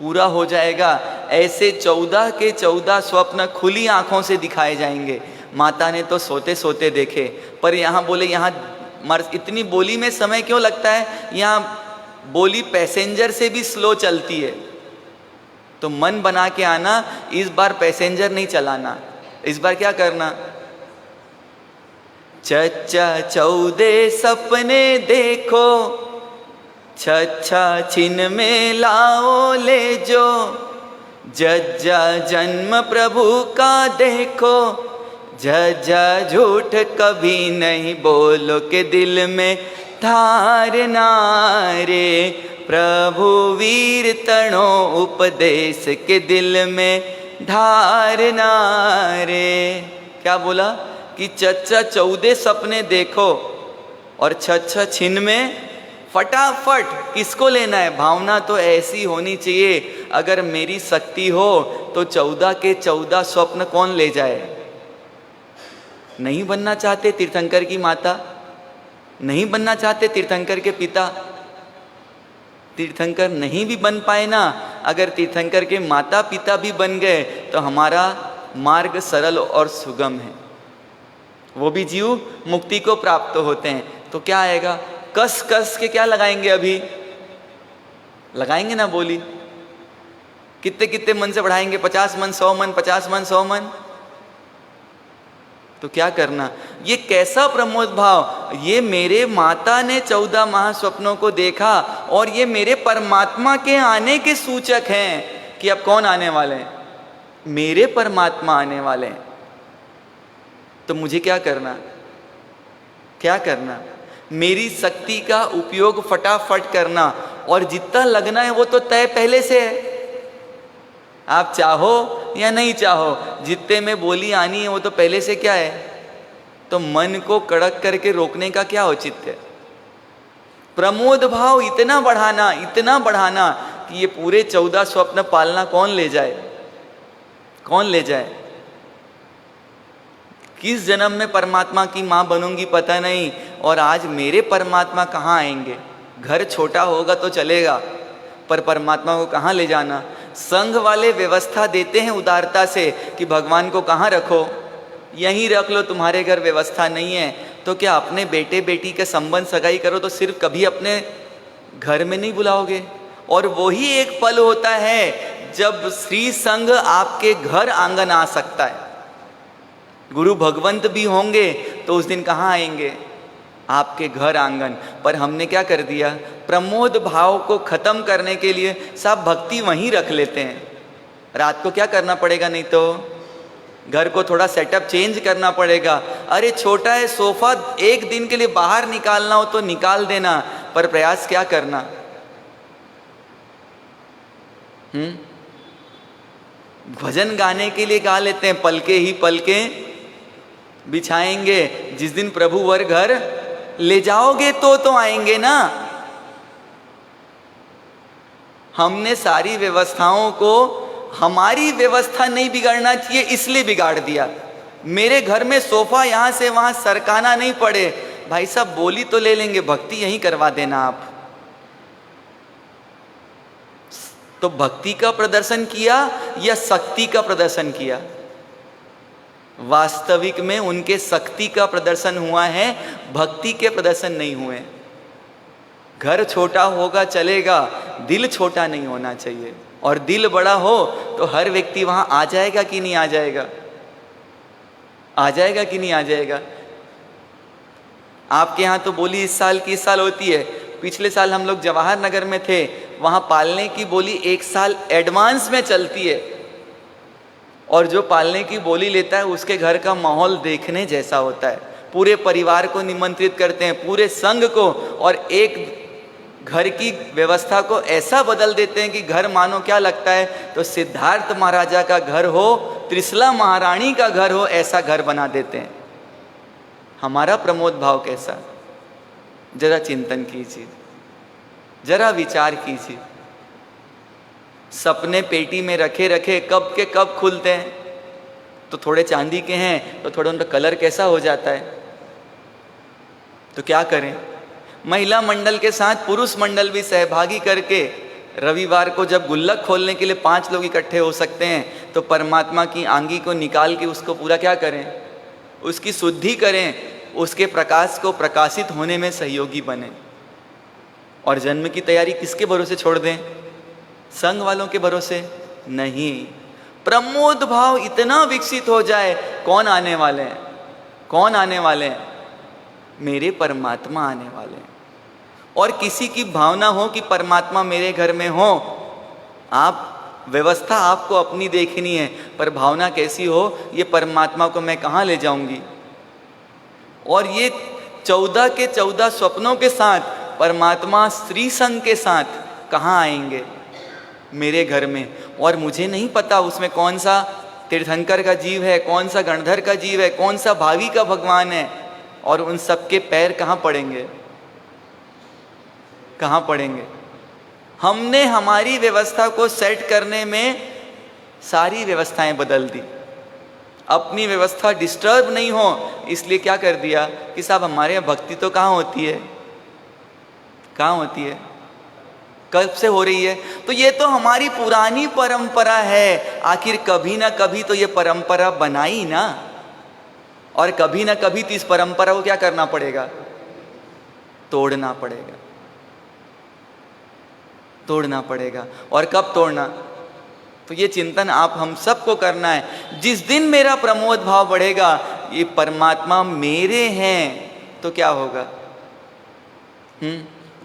पूरा हो जाएगा। ऐसे 14 के 14 स्वप्न खुली आंखों से दिखाए जाएंगे। माता ने तो सोते सोते देखे, पर यहाँ बोले यहाँ इतनी बोली में समय क्यों लगता है, यहाँ बोली पैसेंजर से भी स्लो चलती है। तो मन बना के आना, इस बार पैसेंजर नहीं चलाना, इस बार क्या करना, चच्चा 14 सपने देखो, छच्छा छिन में लाओ ले जो, जज्जा जन्म प्रभु का देखो, जज्जा झूठ कभी नहीं बोलो के दिल में धारना रे, प्रभु वीर तणो उपदेश के दिल में धारना रे। क्या बोला कि चच्चा 14 सपने देखो और छच्छा छिन में फटाफट किसको लेना है। भावना तो ऐसी होनी चाहिए, अगर मेरी शक्ति हो तो 14 के 14 स्वप्न कौन ले जाए। नहीं बनना चाहते तीर्थंकर की माता, नहीं बनना चाहते तीर्थंकर के पिता, तीर्थंकर नहीं भी बन पाए ना, अगर तीर्थंकर के माता पिता भी बन गए तो हमारा मार्ग सरल और सुगम है, वो भी जीव मुक्ति को प्राप्त होते हैं। तो क्या आएगा, कस कस के क्या लगाएंगे, अभी लगाएंगे ना बोली, कितने कितने मन से बढ़ाएंगे, 50 मन 100 मन, 50 मन 100 मन। तो क्या करना, ये कैसा प्रमोद भाव, ये मेरे माता ने 14 महास्वप्नों को देखा और ये मेरे परमात्मा के आने के सूचक हैं कि अब कौन आने वाले हैं, मेरे परमात्मा आने वाले हैं। तो मुझे क्या करना, क्या करना, मेरी शक्ति का उपयोग फटाफट करना, और जितना लगना है वो तो तय पहले से है। आप चाहो या नहीं चाहो, जितने में बोली आनी है वो तो पहले से क्या है। तो मन को कड़क करके रोकने का क्या औचित्य है। प्रमोद भाव इतना बढ़ाना कि ये पूरे 14 स्वप्न पालना कौन ले जाए, कौन ले जाए। किस जन्म में परमात्मा की माँ बनूंगी पता नहीं, और आज मेरे परमात्मा कहाँ आएंगे। घर छोटा होगा तो चलेगा, पर परमात्मा को कहाँ ले जाना। संघ वाले व्यवस्था देते हैं उदारता से कि भगवान को कहाँ रखो, यहीं रख लो, तुम्हारे घर व्यवस्था नहीं है तो क्या अपने बेटे बेटी के संबंध सगाई करो तो सिर्फ कभी अपने घर में नहीं बुलाओगे। और वही एक पल होता है जब श्री संघ आपके घर आंगन आ सकता है। गुरु भगवंत भी होंगे तो उस दिन कहाँ आएंगे, आपके घर आंगन। पर हमने क्या कर दिया, प्रमोद भाव को खत्म करने के लिए सब भक्ति वहीं रख लेते हैं। रात को क्या करना पड़ेगा, नहीं तो घर को थोड़ा सेटअप चेंज करना पड़ेगा। अरे छोटा है सोफा, एक दिन के लिए बाहर निकालना हो तो निकाल देना, पर प्रयास क्या करना। भजन गाने के लिए गा लेते हैं, पलके ही पलके बिछाएंगे, जिस दिन प्रभु वर घर ले जाओगे तो आएंगे ना। हमने सारी व्यवस्थाओं को, हमारी व्यवस्था नहीं बिगाड़ना चाहिए इसलिए बिगाड़ दिया। मेरे घर में सोफा यहाँ से वहाँ सरकाना नहीं पड़े, भाई साहब बोली तो ले लेंगे, भक्ति यहीं करवा देना आप। तो भक्ति का प्रदर्शन किया या शक्ति का प्रदर्शन किया। वास्तविक में उनके शक्ति का प्रदर्शन हुआ है, भक्ति के प्रदर्शन नहीं हुए। घर छोटा होगा चलेगा, दिल छोटा नहीं होना चाहिए। और दिल बड़ा हो तो हर व्यक्ति वहां आ जाएगा कि नहीं आ जाएगा, आ जाएगा कि नहीं आ जाएगा। आपके यहाँ तो बोली इस साल की इस साल होती है। पिछले साल हम लोग जवाहर नगर में थे, वहां पालने की बोली 1 साल एडवांस में चलती है, और जो पालने की बोली लेता है उसके घर का माहौल देखने जैसा होता है। पूरे परिवार को निमंत्रित करते हैं, पूरे संघ को, और एक घर की व्यवस्था को ऐसा बदल देते हैं कि घर मानो क्या लगता है तो सिद्धार्थ महाराजा का घर हो, त्रिशला महारानी का घर हो, ऐसा घर बना देते हैं। हमारा प्रमोद भाव कैसा, जरा चिंतन कीजिए, जरा विचार कीजिए। सपने पेटी में रखे रखे कब के कब खुलते हैं। तो थोड़े चांदी के हैं तो थोड़ा उनका कलर कैसा हो जाता है। तो क्या करें, महिला मंडल के साथ पुरुष मंडल भी सहभागी करके रविवार को जब गुल्लक खोलने के लिए 5 लोग इकट्ठे हो सकते हैं, तो परमात्मा की आंगी को निकाल के उसको पूरा क्या करें, उसकी शुद्धि करें, उसके प्रकाश को प्रकाशित होने में सहयोगी बने। और जन्म की तैयारी किसके भरोसे छोड़ दें? संघ वालों के भरोसे नहीं। प्रमोद भाव इतना विकसित हो जाए, कौन आने वाले हैं? कौन आने वाले हैं? मेरे परमात्मा आने वाले हैं। और किसी की भावना हो कि परमात्मा मेरे घर में हो, आप व्यवस्था आपको अपनी देखनी है, पर भावना कैसी हो, ये परमात्मा को मैं कहाँ ले जाऊंगी? और ये 14 के 14 स्वप्नों के साथ परमात्मा स्त्री संघ के साथ कहाँ आएंगे? मेरे घर में। और मुझे नहीं पता उसमें कौन सा तीर्थंकर का जीव है, कौन सा गणधर का जीव है, कौन सा भावी का भगवान है, और उन सबके पैर कहाँ पड़ेंगे? कहाँ पड़ेंगे? हमने हमारी व्यवस्था को सेट करने में सारी व्यवस्थाएं बदल दी। अपनी व्यवस्था डिस्टर्ब नहीं हो इसलिए क्या कर दिया कि साहब हमारे यहाँ भक्ति तो कहाँ होती है? कहाँ होती है? कब से हो रही है? तो ये तो हमारी पुरानी परंपरा है। आखिर कभी ना कभी तो ये परंपरा बनाई ना, और कभी ना कभी तो इस परंपरा को क्या करना पड़ेगा? तोड़ना पड़ेगा, तोड़ना पड़ेगा। और कब तोड़ना? तो ये चिंतन आप हम सबको करना है। जिस दिन मेरा प्रमोद भाव बढ़ेगा, ये परमात्मा मेरे हैं, तो क्या होगा?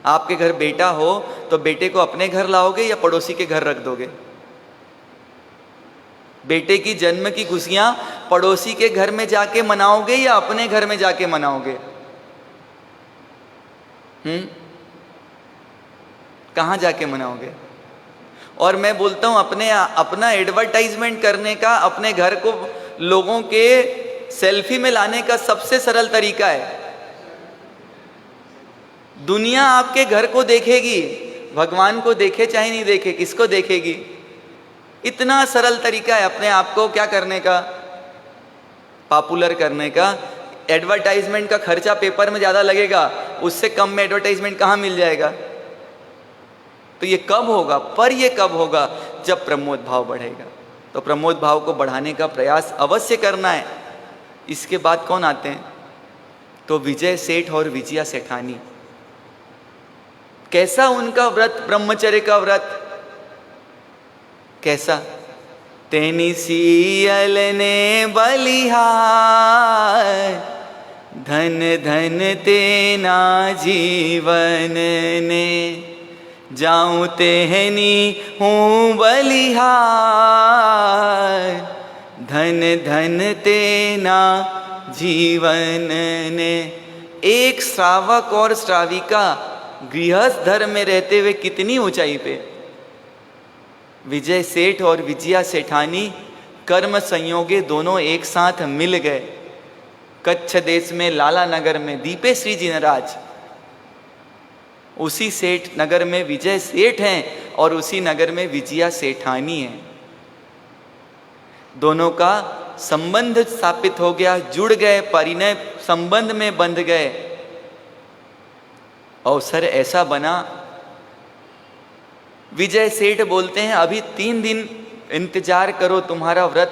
आपके घर बेटा हो तो बेटे को अपने घर लाओगे या पड़ोसी के घर रख दोगे? बेटे की जन्म की खुशियां पड़ोसी के घर में जाके मनाओगे या अपने घर में जाके मनाओगे? कहाँ जाके मनाओगे? और मैं बोलता हूँ अपना एडवर्टाइजमेंट करने का, अपने घर को लोगों के सेल्फी में लाने का सबसे सरल तरीका है। दुनिया आपके घर को देखेगी, भगवान को देखे चाहे नहीं देखे, किसको देखेगी? इतना सरल तरीका है अपने आप को क्या करने का? पॉपुलर करने का। एडवर्टाइजमेंट का खर्चा पेपर में ज़्यादा लगेगा, उससे कम में एडवर्टाइजमेंट कहाँ मिल जाएगा? तो ये कब होगा? पर ये कब होगा? जब प्रमोद भाव बढ़ेगा। तो प्रमोद भाव को बढ़ाने का प्रयास अवश्य करना है। इसके बाद कौन आते हैं? तो विजय सेठ और विजया सेठानी। कैसा उनका व्रत, ब्रह्मचर्य का व्रत कैसा? तेनी सियल ने बलिहार, धन धन तेना जीवन ने, जाऊं तेहनी हूँ बलिहार, धन धन तेना जीवन ने। एक श्रावक और श्राविका गृहस्थ धर्म में रहते हुए कितनी ऊंचाई पे? विजय सेठ और विजया सेठानी कर्म संयोगे दोनों एक साथ मिल गए। कच्छ देश में लाला नगर में दीपे श्री जिनराज, उसी सेठ नगर में विजय सेठ हैं और उसी नगर में विजया सेठानी है। दोनों का संबंध स्थापित हो गया, जुड़ गए, परिणय संबंध में बंध गए। अवसर ऐसा बना, विजय सेठ बोलते हैं अभी 3 दिन इंतजार करो, तुम्हारा व्रत,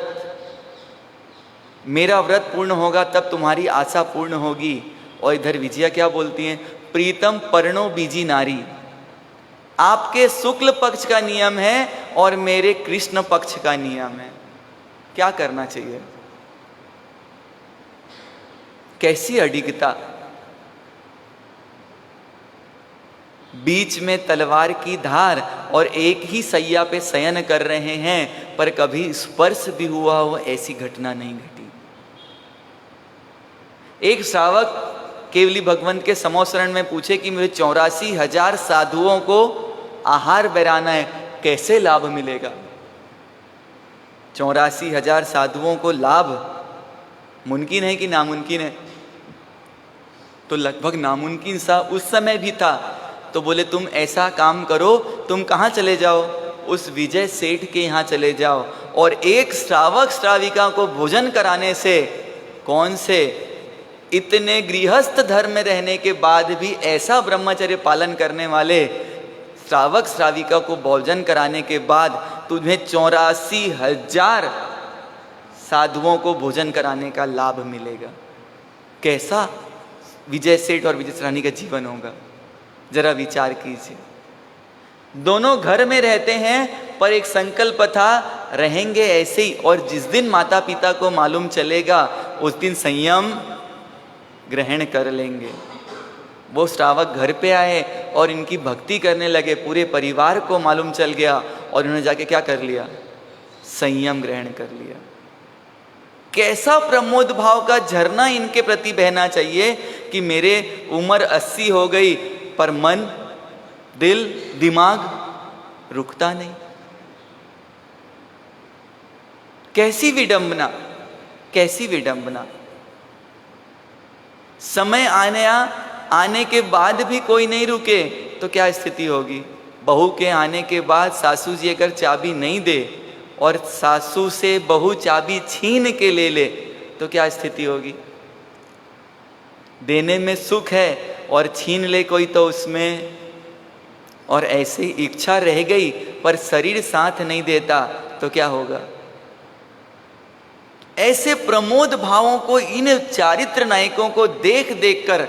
मेरा व्रत पूर्ण होगा तब तुम्हारी आशा पूर्ण होगी। और इधर विजया क्या बोलती हैं? प्रीतम पर्णो बीजी नारी, आपके शुक्ल पक्ष का नियम है और मेरे कृष्ण पक्ष का नियम है, क्या करना चाहिए? कैसी अडिगता! बीच में तलवार की धार और एक ही सैया पे शयन कर रहे हैं, पर कभी स्पर्श भी हुआ हो ऐसी घटना नहीं घटी। एक श्रावक केवली भगवंत के समोसरण में पूछे कि मुझे 84,000 साधुओं को आहार बैराना है, कैसे लाभ मिलेगा? 84,000 साधुओं को लाभ मुमकिन है कि नामुमकिन है? तो लगभग नामुमकिन सा उस समय भी था। तो बोले तुम ऐसा काम करो, तुम कहाँ चले जाओ? उस विजय सेठ के यहाँ चले जाओ और एक श्रावक श्राविका को भोजन कराने से, कौन से, इतने गृहस्थ धर्म में रहने के बाद भी ऐसा ब्रह्मचर्य पालन करने वाले श्रावक श्राविका को भोजन कराने के बाद तुम्हें 84,000 साधुओं को भोजन कराने का लाभ मिलेगा। कैसा विजय सेठ और विजय रानी का जीवन होगा, जरा विचार कीजिए। दोनों घर में रहते हैं पर एक संकल्प था, रहेंगे ऐसे ही। और जिस दिन माता पिता को मालूम चलेगा उस दिन संयम ग्रहण कर लेंगे। वो श्रावक घर पे आए और इनकी भक्ति करने लगे। पूरे परिवार को मालूम चल गया और उन्होंने जाके क्या कर लिया, संयम ग्रहण कर लिया। कैसा प्रमोद भाव का झरना इनके प्रति बहना चाहिए कि मेरे उम्र 80 हो गई पर मन, दिल, दिमाग रुकता नहीं। कैसी विडंबना, कैसी विडंबना। समय आने के बाद भी कोई नहीं रुके तो क्या स्थिति होगी। बहू के आने के बाद सासू जी अगर चाबी नहीं दे और सासू से बहू चाबी छीन के ले ले तो क्या स्थिति होगी। देने में सुख है और छीन ले कोई तो उसमें, और ऐसे ही इच्छा रह गई पर शरीर साथ नहीं देता तो क्या होगा। ऐसे प्रमोद भावों को, इन चारित्र नायकों को देख देख कर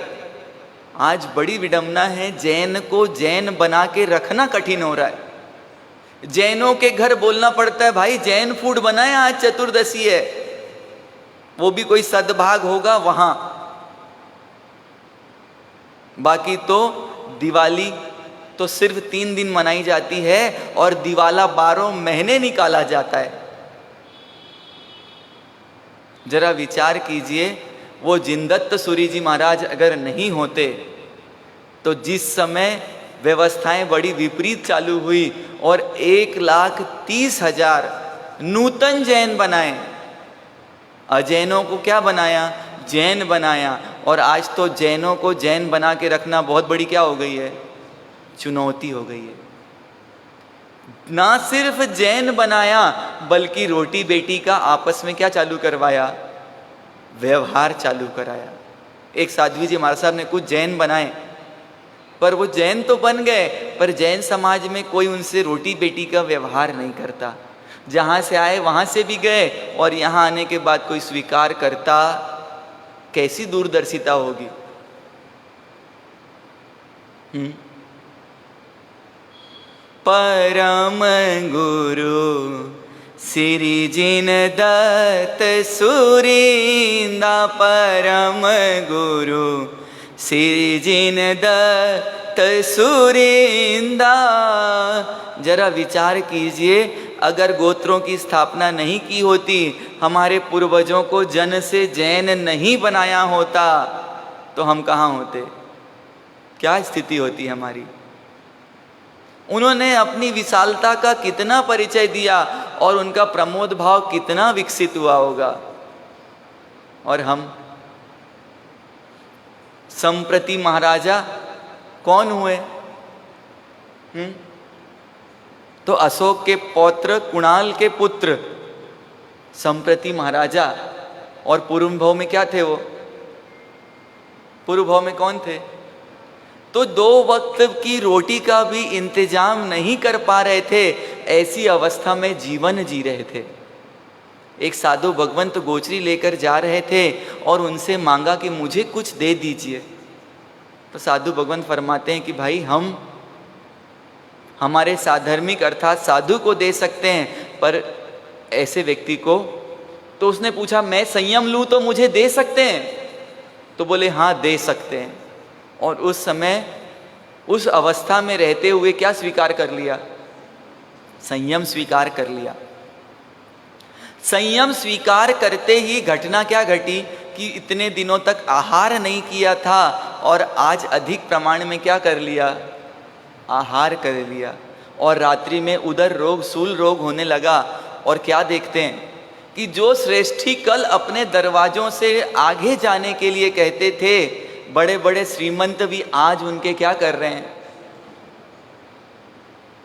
आज बड़ी विडंबना है। जैन को जैन बना के रखना कठिन हो रहा है। जैनों के घर बोलना पड़ता है, भाई जैन फूड बनाए, आज चतुर्दशी है, वो भी कोई सद्भाग होगा वहां। बाकी तो दिवाली तो सिर्फ 3 दिन मनाई जाती है और दिवाला 12 महीने निकाला जाता है। जरा विचार कीजिए, वो जिनदत्त सूरी जी महाराज अगर नहीं होते तो जिस समय व्यवस्थाएं बड़ी विपरीत चालू हुई और 1,30,000 नूतन जैन बनाए, अजैनों को क्या बनाया, जैन बनाया। और आज तो जैनों को जैन बना के रखना बहुत बड़ी क्या हो गई है, चुनौती हो गई है। ना सिर्फ जैन बनाया बल्कि रोटी बेटी का आपस में क्या चालू करवाया, व्यवहार चालू कराया। एक साध्वी जी महाराज साहब ने कुछ जैन बनाए पर वो जैन तो बन गए पर जैन समाज में कोई उनसे रोटी बेटी का व्यवहार नहीं करता। जहाँ से आए वहाँ से भी गए और यहाँ आने के बाद कोई स्वीकार करता, कैसी दूरदर्शिता होगी। परम गुरु श्री जिन दत्त सुरींदा, परम गुरु श्री जिन दत्त सुरींदा। जरा विचार कीजिए, अगर गोत्रों की स्थापना नहीं की होती, हमारे पूर्वजों को जन से जैन नहीं बनाया होता तो हम कहाँ होते, क्या स्थिति होती हमारी। उन्होंने अपनी विशालता का कितना परिचय दिया और उनका प्रमोद भाव कितना विकसित हुआ होगा। और हम संप्रति महाराजा कौन हुए? तो अशोक के पौत्र, कुणाल के पुत्र संप्रति महाराजा। और पूर्व भाव में क्या थे वो? पूर्व भाव में कौन थे? तो 2 वक्त की रोटी का भी इंतजाम नहीं कर पा रहे थे, ऐसी अवस्था में जीवन जी रहे थे। एक साधु भगवंत गोचरी लेकर जा रहे थे और उनसे मांगा कि मुझे कुछ दे दीजिए। तो साधु भगवंत फरमाते हैं कि भाई हम हमारे साधर्मिक अर्थात साधु को दे सकते हैं पर ऐसे व्यक्ति को। तो उसने पूछा मैं संयम लूँ तो मुझे दे सकते हैं? तो बोले हाँ दे सकते हैं। और उस समय उस अवस्था में रहते हुए क्या स्वीकार कर लिया? संयम स्वीकार कर लिया। संयम स्वीकार करते ही घटना क्या घटी कि इतने दिनों तक आहार नहीं किया था और आज अधिक प्रमाण में क्या कर लिया, आहार कर लिया। और रात्रि में उदर रोग, सूल रोग होने लगा। और क्या देखते हैं कि जो श्रेष्ठी कल अपने दरवाजों से आगे जाने के लिए कहते थे, बड़े बड़े श्रीमंत भी आज उनके क्या कर रहे हैं,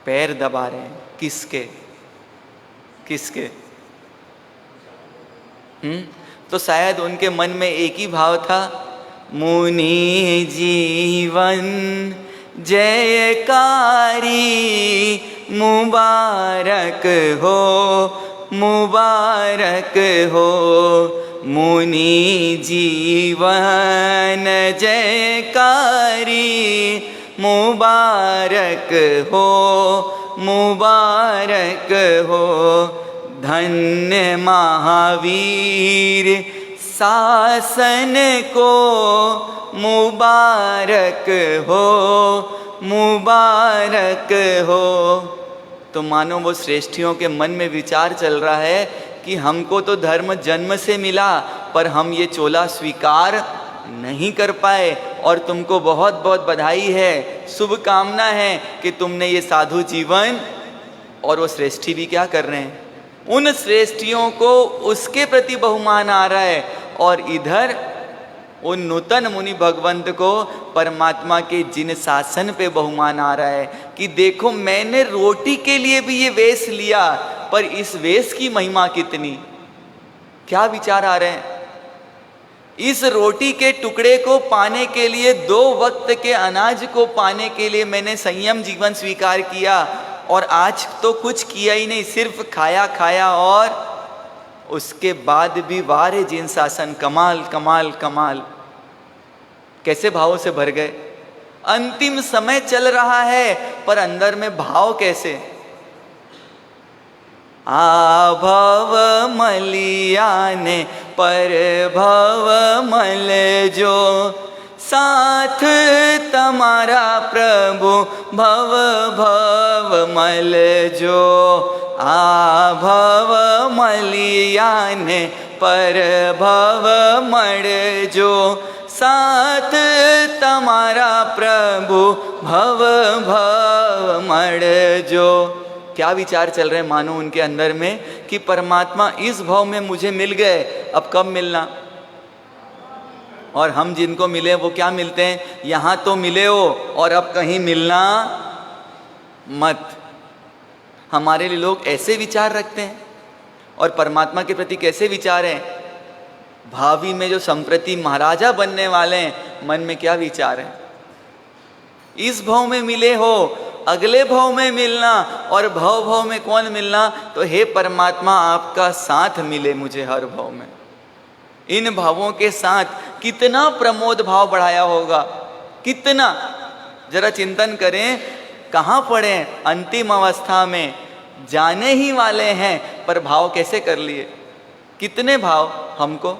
पैर दबा रहे हैं। किसके किसके? तो शायद उनके मन में एक ही भाव था, मुनि जीवन जयकारी मुबारक हो, मुबारक हो मुनि जीवन। जयकारी मुबारक हो, मुबारक हो धन्य महावीर शासन को, मुबारक हो, मुबारक हो। तो मानो वो श्रेष्ठियों के मन में विचार चल रहा है कि हमको तो धर्म जन्म से मिला, पर हम ये चोला स्वीकार नहीं कर पाए, और तुमको बहुत बहुत बधाई है, शुभकामना है कि तुमने ये साधु जीवन। और वो श्रेष्ठी भी क्या कर रहे हैं, उन श्रेष्ठियों को उसके प्रति बहुमान आ रहा है, और इधर उन नूतन मुनि भगवंत को परमात्मा के जिन शासन पे बहुमान आ रहा है कि देखो मैंने रोटी के लिए भी ये वेश लिया, पर इस वेश की महिमा कितनी। क्या विचार आ रहे हैं, इस रोटी के टुकड़े को पाने के लिए, 2 वक्त के अनाज को पाने के लिए मैंने संयम जीवन स्वीकार किया, और आज तो कुछ किया ही नहीं, सिर्फ खाया खाया, और उसके बाद भी वारे जिन शासन, कमाल कमाल कमाल। कैसे भावों से भर गए, अंतिम समय चल रहा है पर अंदर में भाव कैसे। आभव मलियाने पर भव मल जो, साथ तुम्हारा प्रभु भव भव मल जो। आभव मलियाने पर भव मड़ जो, साथ तुम्हारा प्रभु भव भव मड़ जो। क्या विचार चल रहे हैं मानो उनके अंदर में कि परमात्मा इस भाव में मुझे मिल गए, अब कब मिलना। और हम जिनको मिले वो क्या मिलते हैं, यहाँ तो मिले हो और अब कहीं मिलना मत। हमारे लिए लोग ऐसे विचार रखते हैं, और परमात्मा के प्रति कैसे विचार हैं, भावी में जो संप्रति महाराजा बनने वाले हैं, मन में क्या विचार है। इस भाव में मिले हो, अगले भाव में मिलना, और भाव भाव में कौन मिलना, तो हे परमात्मा आपका साथ मिले मुझे हर भाव में। इन भावों के साथ कितना प्रमोद भाव बढ़ाया होगा, कितना। जरा चिंतन करें, कहाँ पड़े, अंतिम अवस्था में जाने ही वाले हैं, पर भाव कैसे कर लिए। कितने भाव, हमको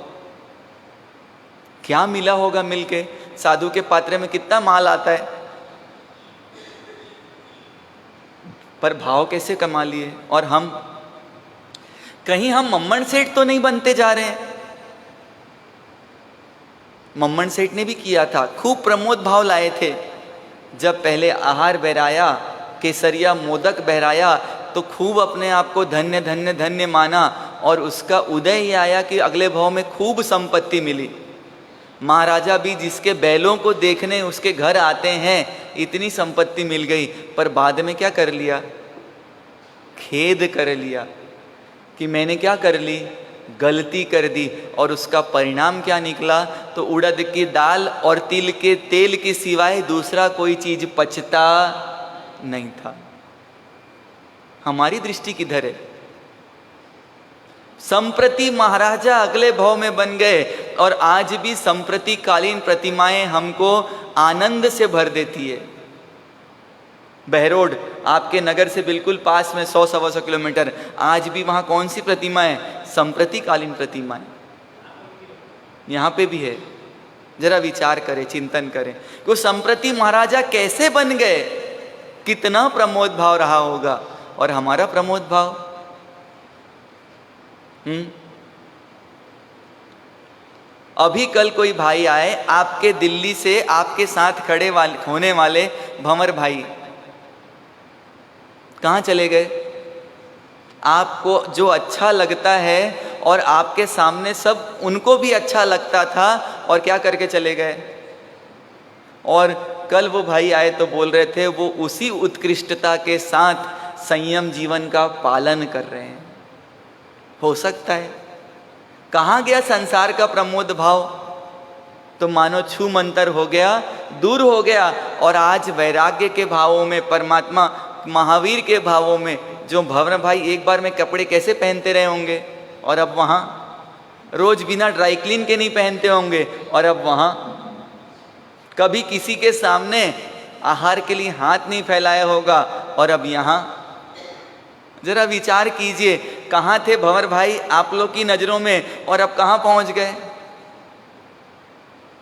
क्या मिला होगा मिलके। साधु के पात्रे में कितना माल आता है, पर भाव कैसे कमा लिए। और हम कहीं हम मम्मन सेठ तो नहीं बनते जा रहे हैं। मम्मन सेठ ने भी किया था, खूब प्रमोद भाव लाए थे। जब पहले आहार बहराया, केसरिया मोदक बहराया, तो खूब अपने आप को धन्य धन्य धन्य माना, और उसका उदय ही आया कि अगले भाव में खूब संपत्ति मिली। महाराजा भी जिसके बैलों को देखने उसके घर आते हैं, इतनी संपत्ति मिल गई, पर बाद में क्या कर लिया, खेद कर लिया कि मैंने क्या कर ली, गलती कर दी। और उसका परिणाम क्या निकला, तो उड़द की दाल और तिल के तेल के सिवाय दूसरा कोई चीज पचता नहीं था। हमारी दृष्टि किधर है। संप्रति महाराजा अगले भाव में बन गए, और आज भी संप्रति कालीन प्रतिमाएं हमको आनंद से भर देती है। बहरोड आपके नगर से बिल्कुल पास में 100-125 किलोमीटर, आज भी वहाँ कौन सी प्रतिमा है, संप्रति कालीन प्रतिमाएं। यहाँ पे भी है। जरा विचार करें, चिंतन करें कि वो संप्रति महाराजा कैसे बन गए, कितना प्रमोद भाव रहा होगा, और हमारा प्रमोद भाव। अभी कल कोई भाई आए आपके दिल्ली से, आपके साथ खड़े होने वाले भंवर भाई कहाँ चले गए। आपको जो अच्छा लगता है और आपके सामने सब उनको भी अच्छा लगता था, और क्या करके चले गए। और कल वो भाई आए तो बोल रहे थे वो उसी उत्कृष्टता के साथ संयम जीवन का पालन कर रहे हैं। हो सकता है कहाँ गया संसार का प्रमोद भाव। तो मानो छू मंतर हो गया, दूर हो गया। और आज वैराग्य के भावों में, परमात्मा महावीर के भावों में, जो भंवर भाई एक बार में कपड़े कैसे पहनते रहे होंगे, और अब वहाँ रोज बिना ड्राई क्लीन के नहीं पहनते होंगे, और अब वहाँ कभी किसी के सामने आहार के लिए हाथ नहीं फैलाया होगा, और अब यहाँ जरा विचार कीजिए, कहाँ थे भंवर भाई आप लोग की नजरों में, और अब कहाँ पहुंच गए।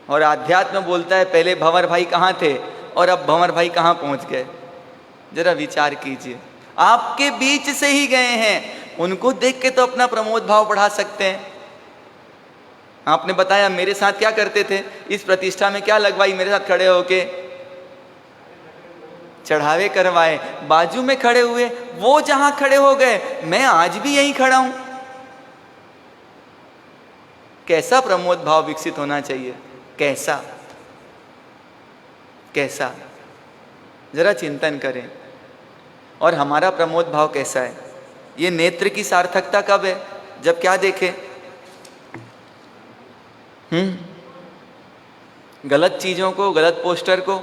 और आध्यात्म बोलता है पहले भंवर भाई कहाँ थे और अब भंवर भाई कहाँ पहुंच गए। जरा विचार कीजिए, आपके बीच से ही गए हैं, उनको देख के तो अपना प्रमोद भाव बढ़ा सकते हैं। आपने बताया मेरे साथ क्या करते थे, इस प्रतिष्ठा में क्या लगवाई, मेरे साथ खड़े होके चढ़ावे करवाए, बाजू में खड़े हुए, वो जहां खड़े हो गए मैं आज भी यहीं खड़ा हूं। कैसा प्रमोद भाव विकसित होना चाहिए, कैसा कैसा, जरा चिंतन करें। और हमारा प्रमोद भाव कैसा है, ये नेत्र की सार्थकता कब है, जब क्या देखे, गलत चीजों को, गलत पोस्टर को,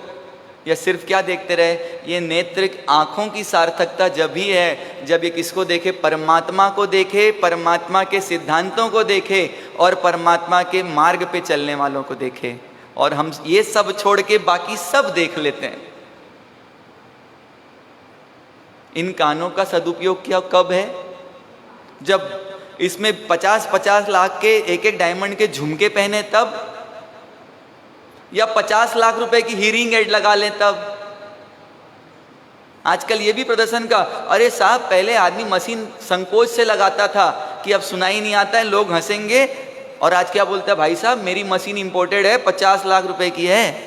या सिर्फ क्या देखते रहे। ये नेत्र आंखों की सार्थकता जब ही है जब ये किसको देखे, परमात्मा को देखे, परमात्मा के सिद्धांतों को देखे और परमात्मा के मार्ग पे चलने वालों को देखे। और हम ये सब छोड़ के बाकी सब देख लेते हैं। इन कानों का सदुपयोग किया कब है, जब इसमें 50-50 लाख के एक एक डायमंड के झुमके पहने तब, या 50 लाख रुपए की हीरिंग एड लगा लें तब। आजकल ये भी प्रदर्शन का, अरे साहब पहले आदमी मशीन संकोच से लगाता था कि अब सुनाई नहीं आता है, लोग हंसेंगे, और आज क्या बोलता है, भाई साहब मेरी मशीन इंपोर्टेड है, 50 लाख रुपए की है।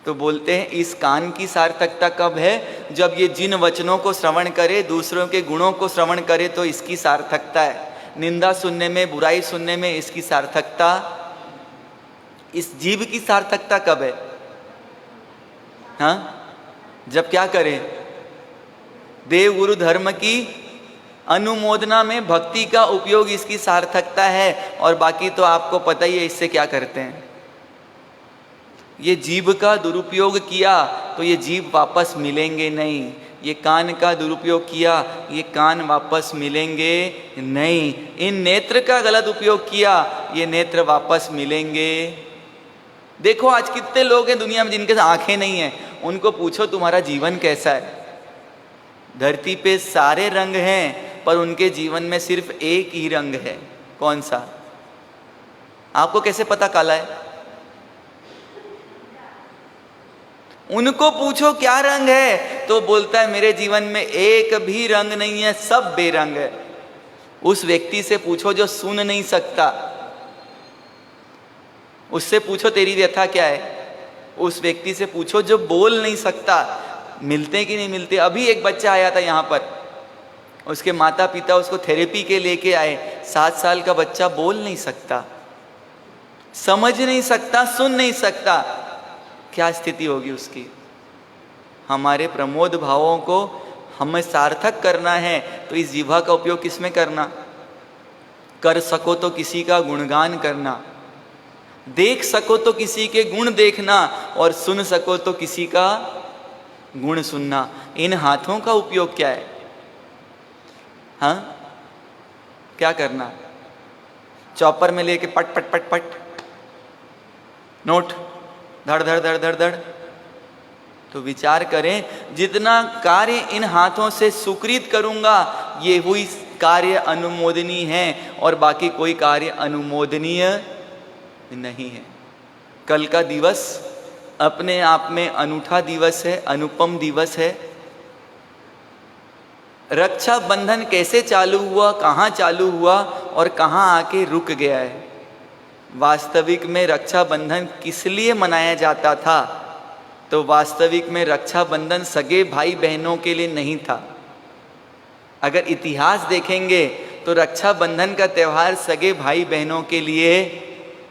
तो बोलते हैं इस कान की सार्थकता कब है, जब ये जिन वचनों को श्रवण करे, दूसरों के गुणों को श्रवण करे, तो इसकी सार्थकता है। निंदा सुनने में, बुराई सुनने में इसकी सार्थकता। इस जीव की सार्थकता कब है, हाँ, जब क्या करें, देव गुरु धर्म की अनुमोदना में भक्ति का उपयोग इसकी सार्थकता है। और बाकी तो आपको पता ही है इससे क्या करते हैं। ये जीव का दुरुपयोग किया तो ये जीव वापस मिलेंगे नहीं, ये कान का दुरुपयोग किया ये कान वापस मिलेंगे नहीं, इन नेत्र का गलत उपयोग किया ये नेत्र वापस मिलेंगे। देखो आज कितने लोग हैं दुनिया में जिनके आंखें नहीं हैं, उनको पूछो तुम्हारा जीवन कैसा है। धरती पे सारे रंग हैं पर उनके जीवन में सिर्फ एक ही रंग है, कौन सा, आपको कैसे पता काला है? उनको पूछो क्या रंग है तो बोलता है मेरे जीवन में एक भी रंग नहीं है, सब बेरंग है। उस व्यक्ति से पूछो जो सुन नहीं सकता, उससे पूछो तेरी व्यथा क्या है। उस व्यक्ति से पूछो जो बोल नहीं सकता, मिलते कि नहीं मिलते। अभी एक बच्चा आया था यहाँ पर, उसके माता पिता उसको थेरेपी के लेके आए। 7 साल का बच्चा बोल नहीं सकता, समझ नहीं सकता, सुन नहीं सकता, क्या स्थिति होगी उसकी। हमारे प्रमोद भावों को हमें सार्थक करना है तो इस जीवा का उपयोग किस में करना, कर सको तो किसी का गुणगान करना, देख सको तो किसी के गुण देखना, और सुन सको तो किसी का गुण सुनना। इन हाथों का उपयोग क्या है, हाँ, क्या करना, चॉपर में लेके पट पट पट पट नोट धड़ धड़ धड़ धड़ धड़। तो विचार करें, जितना कार्य इन हाथों से सुकृत करूंगा ये हुई कार्य अनुमोदनीय है, और बाकी कोई कार्य अनुमोदनीय नहीं है। कल का दिवस अपने आप में अनूठा दिवस है, अनुपम दिवस है। रक्षाबंधन कैसे चालू हुआ, कहाँ चालू हुआ और कहाँ आके रुक गया है। वास्तविक में रक्षाबंधन किस लिए मनाया जाता था, तो वास्तविक में रक्षाबंधन सगे भाई बहनों के लिए नहीं था। अगर इतिहास देखेंगे तो रक्षाबंधन का त्यौहार सगे भाई बहनों के लिए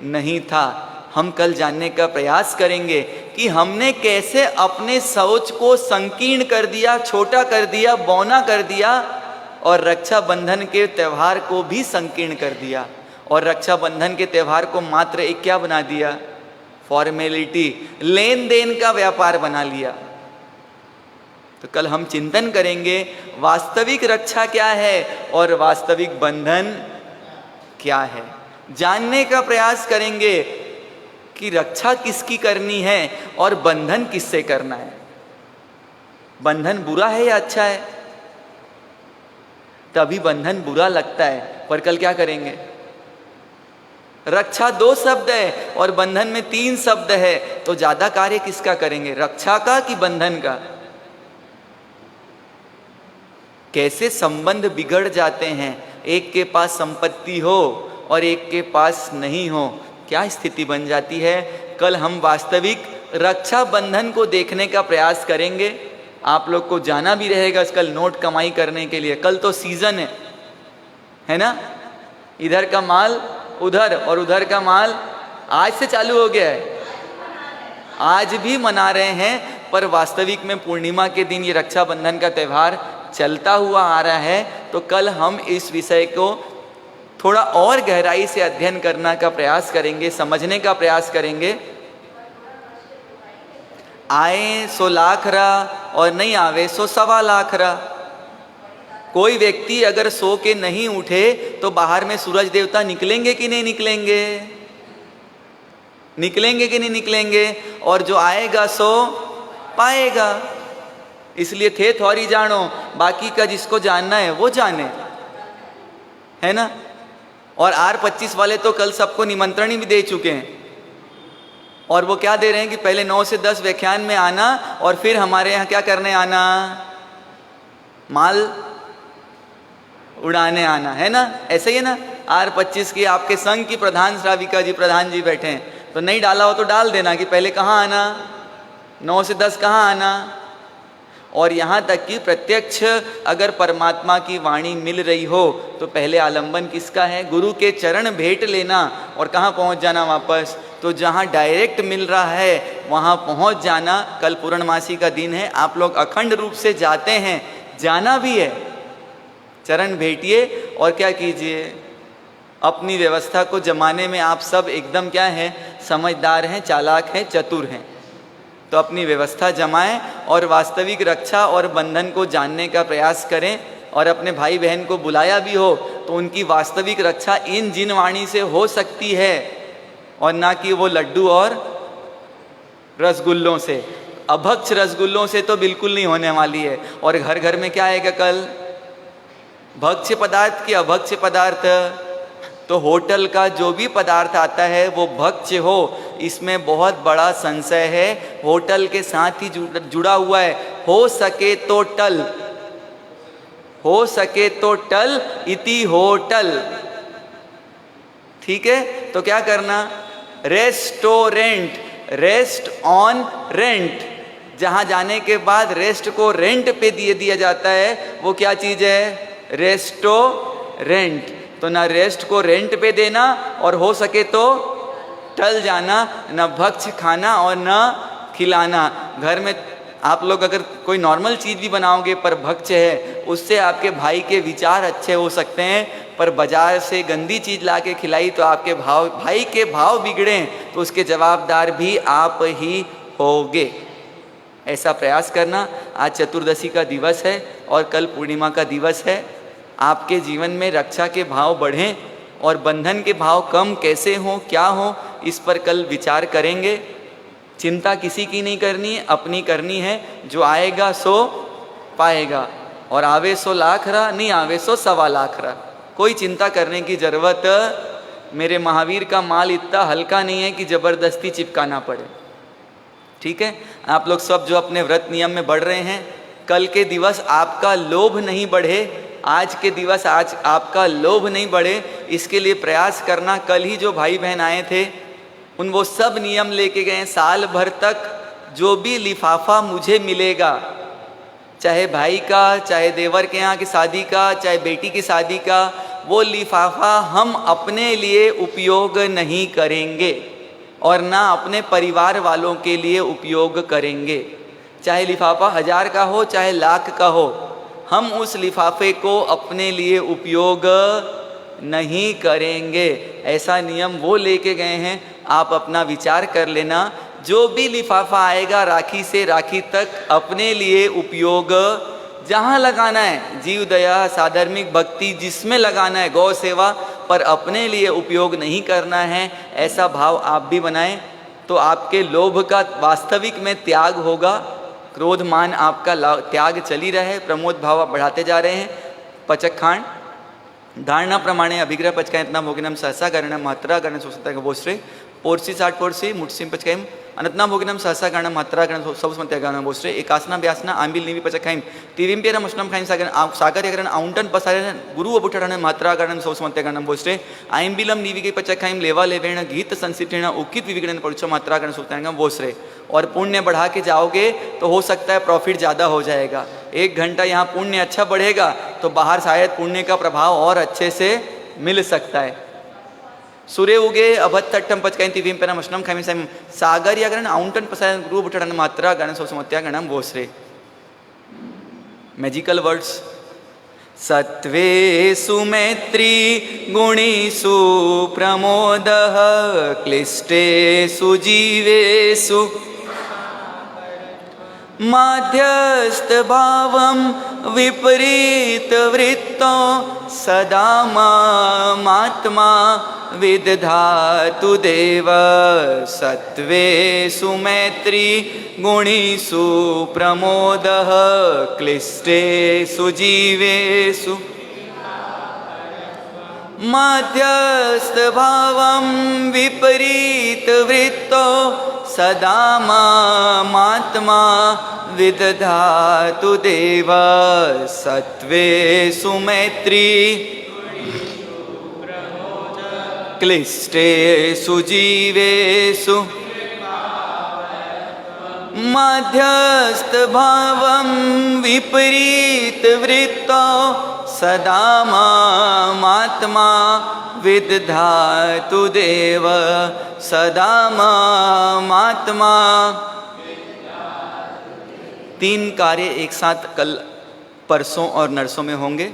नहीं था। हम कल जानने का प्रयास करेंगे कि हमने कैसे अपने सोच को संकीर्ण कर दिया, छोटा कर दिया, बौना कर दिया, और रक्षाबंधन के त्यौहार को भी संकीर्ण कर दिया। और रक्षाबंधन के त्यौहार को मात्र एक क्या बना दिया, फॉर्मेलिटी, लेन देन का व्यापार बना लिया। तो कल हम चिंतन करेंगे वास्तविक रक्षा क्या है और वास्तविक बंधन क्या है। जानने का प्रयास करेंगे कि रक्षा किसकी करनी है और बंधन किससे करना है। बंधन बुरा है या अच्छा है? तभी बंधन बुरा लगता है, पर कल क्या करेंगे? रक्षा 2 शब्द है और बंधन में 3 शब्द है, तो ज्यादा कार्य किसका करेंगे, रक्षा का कि बंधन का? कैसे संबंध बिगड़ जाते हैं, एक के पास संपत्ति हो और एक के पास नहीं हो, क्या स्थिति बन जाती है। कल हम वास्तविक रक्षा बंधन को देखने का प्रयास करेंगे। आप लोग को जाना भी रहेगा कल नोट कमाई करने के लिए। कल तो सीजन है ना, इधर का माल उधर और उधर का माल आज से चालू हो गया है, आज भी मना रहे हैं, पर वास्तविक में पूर्णिमा के दिन ये रक्षाबंधन का त्यौहार चलता हुआ आ रहा है। तो कल हम इस विषय को थोड़ा और गहराई से अध्ययन करने का प्रयास करेंगे, समझने का प्रयास करेंगे। आए सो लाख रा और नहीं आवे सो 1.25 लाख रा। कोई व्यक्ति अगर सो के नहीं उठे तो बाहर में सूरज देवता निकलेंगे कि नहीं निकलेंगे? निकलेंगे कि नहीं निकलेंगे? और जो आएगा सो पाएगा। इसलिए थे थोड़ी जानो, बाकी का जिसको जानना है वो जाने, है ना। और R25 वाले तो कल सबको निमंत्रण भी दे चुके हैं, और वो क्या दे रहे हैं कि पहले 9 से 10 व्याख्यान में आना और फिर हमारे यहाँ क्या करने आना, माल उड़ाने आना, है ना। ऐसे ही है ना। R25 की आपके संघ की प्रधान श्राविका जी, प्रधान जी बैठे हैं, तो नहीं डाला हो तो डाल देना कि पहले कहाँ आना, 9 से 10 कहाँ आना। और यहाँ तक कि प्रत्यक्ष अगर परमात्मा की वाणी मिल रही हो तो पहले आलंबन किसका है, गुरु के चरण भेंट लेना और कहाँ पहुँच जाना वापस। तो जहाँ डायरेक्ट मिल रहा है वहाँ पहुँच जाना। कल पूर्णमासी का दिन है, आप लोग अखंड रूप से जाते हैं, जाना भी है, चरण भेंटिए और क्या कीजिए, अपनी व्यवस्था को जमाने में आप सब एकदम क्या हैं, समझदार हैं, चालाक हैं, चतुर हैं। तो अपनी व्यवस्था जमाएं और वास्तविक रक्षा और बंधन को जानने का प्रयास करें। और अपने भाई बहन को बुलाया भी हो तो उनकी वास्तविक रक्षा इन जिन वाणी से हो सकती है और ना कि वो लड्डू और रसगुल्लों से। अभक्ष रसगुल्लों से तो बिल्कुल नहीं होने वाली है। और घर घर में क्या आएगा कल, भक्ष्य पदार्थ की अभक्ष्य पदार्थ। तो होटल का जो भी पदार्थ आता है वो भक्ष्य हो, इसमें बहुत बड़ा संशय है। होटल के साथ ही जुड़ा हुआ है, हो सके तो टल, हो सके तो टल इति होटल। ठीक है, तो क्या करना, रेस्टोरेंट, रेस्ट ऑन रेंट। जहाँ जाने के बाद रेस्ट को रेंट पे दिया जाता है वो क्या चीज़ है, रेस्टोरेंट। तो ना रेस्ट को रेंट पे देना और हो सके तो टल जाना, ना भक्ष्य खाना और ना खिलाना। घर में आप लोग अगर कोई नॉर्मल चीज़ भी बनाओगे पर भक्ष्य है, उससे आपके भाई के विचार अच्छे हो सकते हैं, पर बाजार से गंदी चीज़ ला के खिलाई तो आपके भाई के भाव बिगड़े तो उसके जवाबदार भी आप ही होगे। ऐसा प्रयास करना। आज चतुर्दशी का दिवस है और कल पूर्णिमा का दिवस है। आपके जीवन में रक्षा के भाव बढ़ें और बंधन के भाव कम कैसे हों, क्या हों, इस पर कल विचार करेंगे। चिंता किसी की नहीं करनी है, अपनी करनी है। जो आएगा सो पाएगा, और आवे सो लाख रा, नहीं आवे सो 1.25 लाख रा। कोई चिंता करने की ज़रूरत, मेरे महावीर का माल इतना हल्का नहीं है कि ज़बरदस्ती चिपकाना पड़े। ठीक है, आप लोग सब जो अपने व्रत नियम में बढ़ रहे हैं, कल के दिवस आपका लोभ नहीं बढ़े, आज के दिवस आज आपका लोभ नहीं बढ़े, इसके लिए प्रयास करना। कल ही जो भाई बहन आए थे उन वो सब नियम लेके गए। साल भर तक जो भी लिफाफा मुझे मिलेगा, चाहे भाई का, चाहे देवर के यहाँ की शादी का, चाहे बेटी की शादी का, वो लिफाफा हम अपने लिए उपयोग नहीं करेंगे और ना अपने परिवार वालों के लिए उपयोग करेंगे। चाहे लिफाफा 1000 का हो, चाहे लाख का हो, हम उस लिफाफे को अपने लिए उपयोग नहीं करेंगे। ऐसा नियम वो लेके गए हैं, आप अपना विचार कर लेना। जो भी लिफाफा आएगा राखी से राखी तक अपने लिए उपयोग जहाँ लगाना है, जीव दया, साधर्मिक भक्ति जिसमें लगाना है, गौ सेवा, पर अपने लिए उपयोग नहीं करना है। ऐसा भाव आप भी बनाएं तो आपके लोभ का वास्तविक में त्याग होगा। क्रोध मान आपका त्याग चली रहे, प्रमोद भाव आप बढ़ाते जा रहे हैं। पचक खांड धारणा प्रमाणे अभिग्रह पचकायतना भोगिनम सहसा गणनम मात्रा गण सुसंता गोश्रे पोर्सी 60 पोर्सी मुठसिम पचकायम अनतना भोगिनम सहसा गणनम मात्रा गण सब समत्या गण गोश्रे एकासना व्यासना आंबिल निवि पचकायम तिविम पेरम उष्णम खाइम सागर यगरन आउंटन पसारे गुरु अबुठरण मात्रा गणन सब समत्या गणम गोश्रे आंबिलम निवि के पचकायम लेवा लेवेण गीत संसिटेण उकित विविगणन परुच मात्रा गण सुतांगम गोश्रे। और पुण्य बढ़ा के जाओगे तो हो सकता है प्रॉफिट ज़्यादा हो जाएगा। 1 घंटा यहाँ पुण्य अच्छा बढ़ेगा तो बाहर शायद पुण्य का प्रभाव और अच्छे से मिल सकता है। सूर्य उगे अभत्तट्टम पचकाइन तिविम पेरम उष्णम खाइम सागर यगरन आउंटन पसारे गुरु अबुठरण मात्रा गण सब समत्या गणम गोश्रे। Magical words. सत्वेषु मैत्री गुणेषु प्रमोदः क्लिष्टेषु जीवेषु माध्यस्थ भावं विपरीत वृत्तो सदा मात्मा विदधातु देव। सत्वेषु मैत्री गुणेषु प्रमोदः क्लिष्टेषु जीवेषु मध्यस्थ भावं विपरीत वृत्तो सदा मात्मा विदधातु देव। सत्वेषु मैत्री क्लिष्टेषु जीवेषु मध्यस्थ भावं विपरीत वृत्तो सदा मात्मा विदधातु देव। सदा मात्मा। 3 कार्य एक साथ कल परसों और नरसों में होंगे।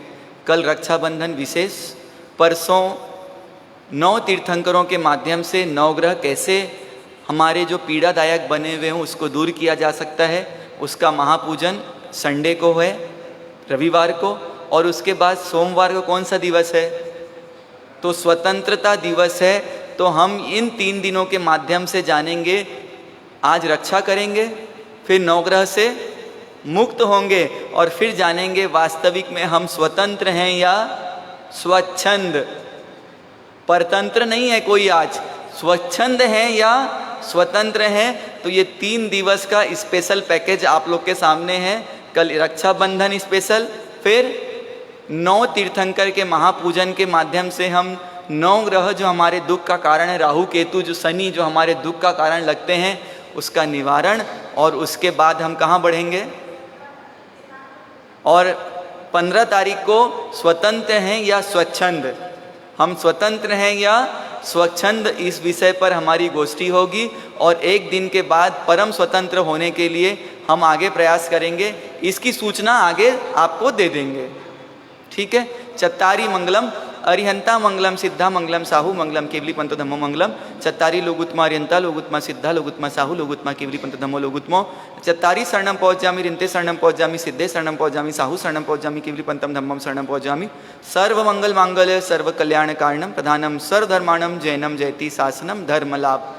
कल रक्षाबंधन विशेष, परसों 9 तीर्थंकरों के माध्यम से नवग्रह कैसे हमारे जो पीड़ादायक बने हुए हैं उसको दूर किया जा सकता है, उसका महापूजन संडे को है, रविवार को। और उसके बाद सोमवार को कौन सा दिवस है? तो स्वतंत्रता दिवस है। तो हम इन 3 दिनों के माध्यम से जानेंगे। आज रक्षा करेंगे, फिर नवग्रह से मुक्त होंगे और फिर जानेंगे वास्तविक में हम स्वतंत्र हैं या स्वच्छंद। परतंत्र नहीं है कोई, आज स्वच्छंद हैं या स्वतंत्र हैं। तो ये 3 दिवस का स्पेशल पैकेज आप लोग के सामने है। कल रक्षाबंधन स्पेशल, फिर 9 तीर्थंकर के महापूजन के माध्यम से हम 9 ग्रह जो हमारे दुख का कारण है, राहु केतु जो शनि जो हमारे दुख का कारण लगते हैं, उसका निवारण। और उसके बाद हम कहाँ बढ़ेंगे? और 15 तारीख को स्वतंत्र हैं या स्वच्छंद, हम स्वतंत्र हैं या स्वच्छंद, इस विषय पर हमारी गोष्ठी होगी। और 1 दिन के बाद परम स्वतंत्र होने के लिए हम आगे प्रयास करेंगे। इसकी सूचना आगे आपको दे देंगे, ठीक है। चत्तारी मंगलम अरिहंता मंगलम सिद्धा मंगलम साहू मंगलम केवली पंतो धम्मो मंगलम। चत्तारी लोगुत्मा अरिहंता लोगुत्मा सिद्धा लोगुत्मा साहू लोगुत्मा केवली पंतो धम्मो लोगुत्मो। चत्तारी शरणम पहुँचामी रिंते शरणम पहुँचामी सिद्धे शरणम पहुँचामी साहू शरणम पहुँचामी केवली पंतम धम्मम शरणम पहुँचामी। सर्व मंगल मांगल्य सर्व कल्याण कारणम प्रधानम सर्वधर्माणम जैनम जयति शासनम धर्म लाभ।